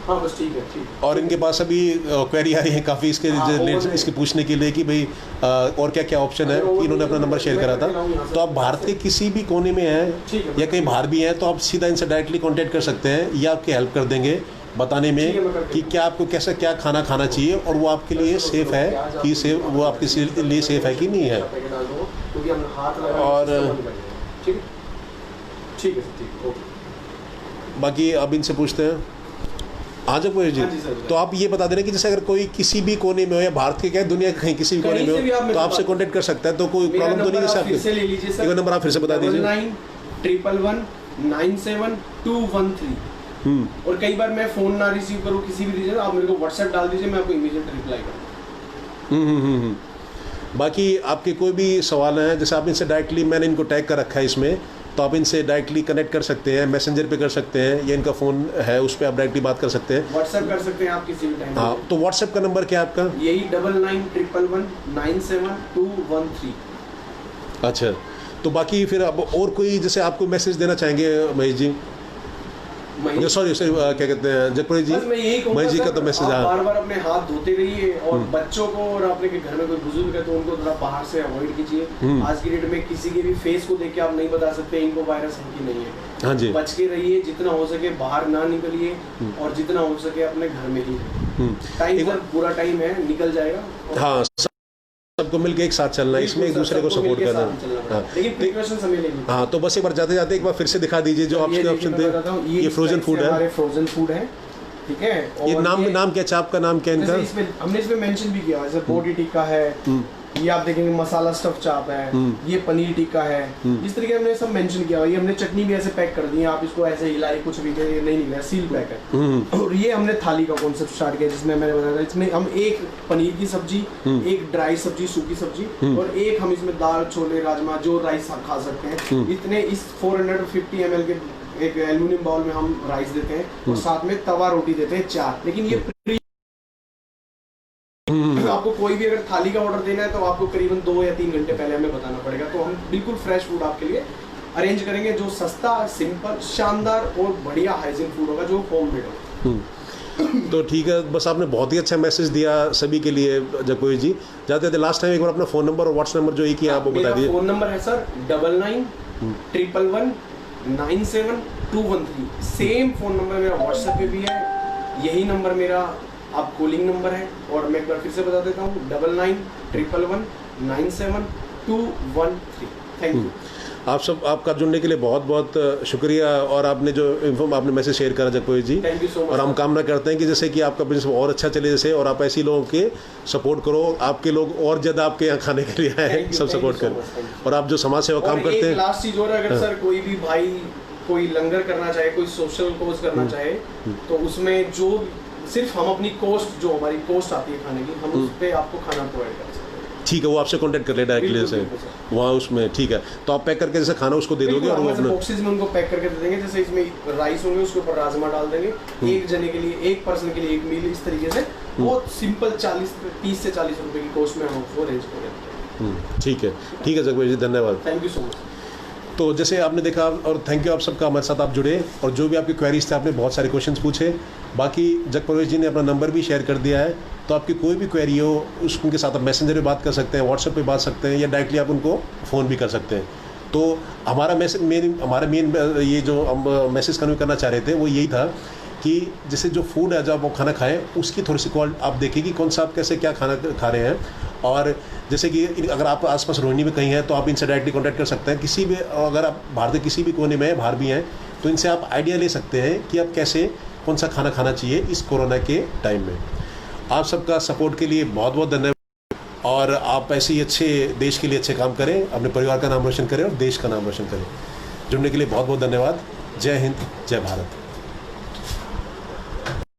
हाँ बस ठीक है। और इनके पास अभी क्वेरी आ रही है काफ़ी इसके पूछने के लिए कि भाई और क्या क्या ऑप्शन है, कि इन्होंने अपना नंबर शेयर करा था। तो आप भारत के किसी भी कोने में हैं या कहीं बाहर भी हैं, तो आप सीधा इनसे डायरेक्टली कांटेक्ट कर सकते हैं, ये आपकी हेल्प कर देंगे बताने में कि क्या आपको कैसा क्या खाना खाना चाहिए, और वो आपके लिए सेफ़ है कि वो आपके लिए सेफ़ है कि नहीं है। और बाकी अब इनसे पूछते हैं। हाँ जब जी, तो आप ये बता देना कि जैसे अगर कोई किसी भी कोने में हो, या भारत के क्या दुनिया के कहीं किसी भी कोने में हो, तो आपसे कांटेक्ट कर सकता है, तो कोई प्रॉब्लम तो नहीं है? जैसे एक नंबर आप फिर से बता दीजिए। 9911 97213। और कई बार मैं फ़ोन ना रिसीव करूँ किसी भी रीजन, आप मेरे को व्हाट्सएप डाल दीजिए, मैं आपको इमीडिएट रिप्लाई करूँ। बाकी आपके कोई भी सवाल हैं, जैसे आप इनसे डायरेक्टली, मैंने इनको टैग कर रखा है इसमें, तो आप इनसे डायरेक्टली कनेक्ट कर सकते हैं, मैसेंजर पे कर सकते हैं, या इनका फ़ोन है उस पर आप डायरेक्टली बात कर सकते हैं, व्हाट्सएप कर सकते हैं आप किसी भी टाइम। हाँ, तो व्हाट्सएप का नंबर क्या है आपका? यही 9911 97213। अच्छा, तो बाकी फिर अब और कोई जैसे आपको मैसेज देना चाहेंगे महेश जी? सॉरी क्या कहते हैं जगप्रीत जी, महेश जी का तो मैसेज। बार बार अपने हाथ धोते रहिए, और बच्चों को और अपने के घर में कोई बुजुर्ग है तो उनको थोड़ा बाहर से अवॉइड कीजिए। आज की डेट में किसी के भी फेस को देख के आप नहीं बता सकते इनको वायरस है कि नहीं है। हाँ जी, बच के रहिए, जितना हो सके बाहर ना निकलिए, और जितना हो सके अपने घर में ही। टाइम सर पूरा टाइम है, निकल जाएगा। हाँ, सबको मिलकर एक साथ चलना है इसमें, एक दूसरे को सपोर्ट करना। हाँ, लेकिन प्रिकॉशन हमें लेंगे। हाँ, तो बस एक बार जाते जाते एक बार फिर से दिखा दीजिए जो आपके ऑप्शन थे। ये फ्रोजन फूड है, हमारे फ्रोजन फूड है, ठीक है। ये नाम क्या चाप का नाम क्या इनका? हमने इसमें मेंशन भी किया, जैसे बोटी टिक्का है, ये आप देखेंगे मसाला स्टफ चाप है, ये पनीर टिक्का है, इस तरीके हमने सब मेंशन किया हुआ। ये हमने चटनी भी ऐसे पैक कर दी है, आप इसको ऐसे हिलाए कुछ भी नहीं निकला, सील पैक है। और ये हमने थाली का कॉन्सेप्ट स्टार्ट किया, जिसमें मैंने बताया था, इसमें हम एक पनीर की सब्जी, एक ड्राई सब्जी, सूखी सब्जी, और एक हम इसमें दाल, छोले, राजमा, जो राइस आप खा सकते हैं, इतने इस 450 ml के एक एल्यूमिनियम बाउल में हम राइस देते हैं, और साथ में तवा रोटी देते हैं 4। लेकिन ये आपको कोई भी अगर थाली का ऑर्डर देना है तो आपको करीबन 2 या 3 घंटे पहले हमें बताना पड़ेगा, तो हम बिल्कुल फ्रेश फूड आपके लिए अरेंज करेंगे, जो सस्ता, सिंपल, शानदार और बढ़िया हाइजीन फूड होगा, जो होममेड होगा। तो ठीक है, बस आपने बहुत ही अच्छा मैसेज दिया सभी के लिए जगप्रीत जी। जाते थे लास्ट टाइम एक बार अपना फ़ोन नंबर और व्हाट्सएप नंबर जो एक ही आप वो बता दीजिए। फ़ोन नंबर है सर 9911 97213। सेम फ़ोन नंबर मेरा व्हाट्सएप पे भी है, यही नंबर मेरा आप कॉलिंग नंबर है। और मैं एक बार फिर से बता देता हूँ 9911 97213। Thank you. आपका जुड़ने के लिए बहुत बहुत शुक्रिया, और आपने जो आपने मैसेज शेयर करा जगप्रीत जी, थैंक यू सो मच। और हम कामना करते हैं कि जैसे कि आपका बिजनेस और अच्छा चले जैसे, और आप ऐसी लोगों के सपोर्ट करो, आपके लोग और ज़्यादा आपके यहाँ खाने के लिए आए, सब सपोर्ट करें, और आप जो समाज सेवा काम करते हैं। लास्ट चीज़ और, अगर सर कोई भी भाई कोई लंगर करना चाहे, कोई सोशल कोर्स करना चाहे, तो उसमें जो सिर्फ हम अपनी कॉस्ट, जो हमारी कॉस्ट आती है खाने की, हम उस पर आपको खाना प्रोवाइड कर सकते हैं। ठीक है, वो आपसे कांटेक्ट कर ले डायरेक्टली से वहाँ उसमें। ठीक है, तो आप पैक करके जैसे खाना उसको दे दोगे, और वो अपने बॉक्सेस में उनको पैक करके दे देंगे। जैसे इसमें राइस होंगे, उसके ऊपर राजमा डाल देंगे, एक जने के लिए, एक पर्सन के लिए एक मील, इस तरीके से बहुत सिंपल 30 से 40 रुपए की कॉस्ट में हम उसको अरेंज करेंगे। ठीक है जगप्रीत जी, धन्यवाद। Thank you so much. तो जैसे आपने देखा, और थैंक यू आप सबका हमारे साथ आप जुड़े, और जो भी आपकी क्वेरीज थे आपने बहुत सारे क्वेश्चंस पूछे। बाकी जगप्रवेश जी ने अपना नंबर भी शेयर कर दिया है, तो आपकी कोई भी क्वेरी हो उनके साथ आप मैसेंजर पे बात कर सकते हैं, व्हाट्सएप पे बात सकते हैं, या डायरेक्टली आप उनको फ़ोन भी कर सकते हैं। तो हमारा मेन ये जो हम मैसेज कन्वे करना चाह रहे थे वो यही था कि जैसे जो फूड है, जब आप खाना खाएं उसकी थोड़ी सी क्वालिटी आप देखें कि कौन सा आप कैसे क्या खाना खा रहे हैं। और जैसे कि अगर आप आसपास रोहिणी में कहीं हैं तो आप इनसे डायरेक्टली कांटेक्ट कर सकते हैं। किसी भी, अगर आप भारत के किसी भी कोने में हैं, बाहर भी हैं, तो इनसे आप आइडिया ले सकते हैं कि आप कैसे कौन सा खाना खाना चाहिए इस कोरोना के टाइम में। आप सबका सपोर्ट के लिए बहुत बहुत धन्यवाद, और आप ऐसे ही अच्छे देश के लिए अच्छे काम करें, अपने परिवार का नाम रोशन करें और देश का नाम रोशन करें। जुड़ने के लिए बहुत बहुत धन्यवाद। जय हिंद, जय भारत।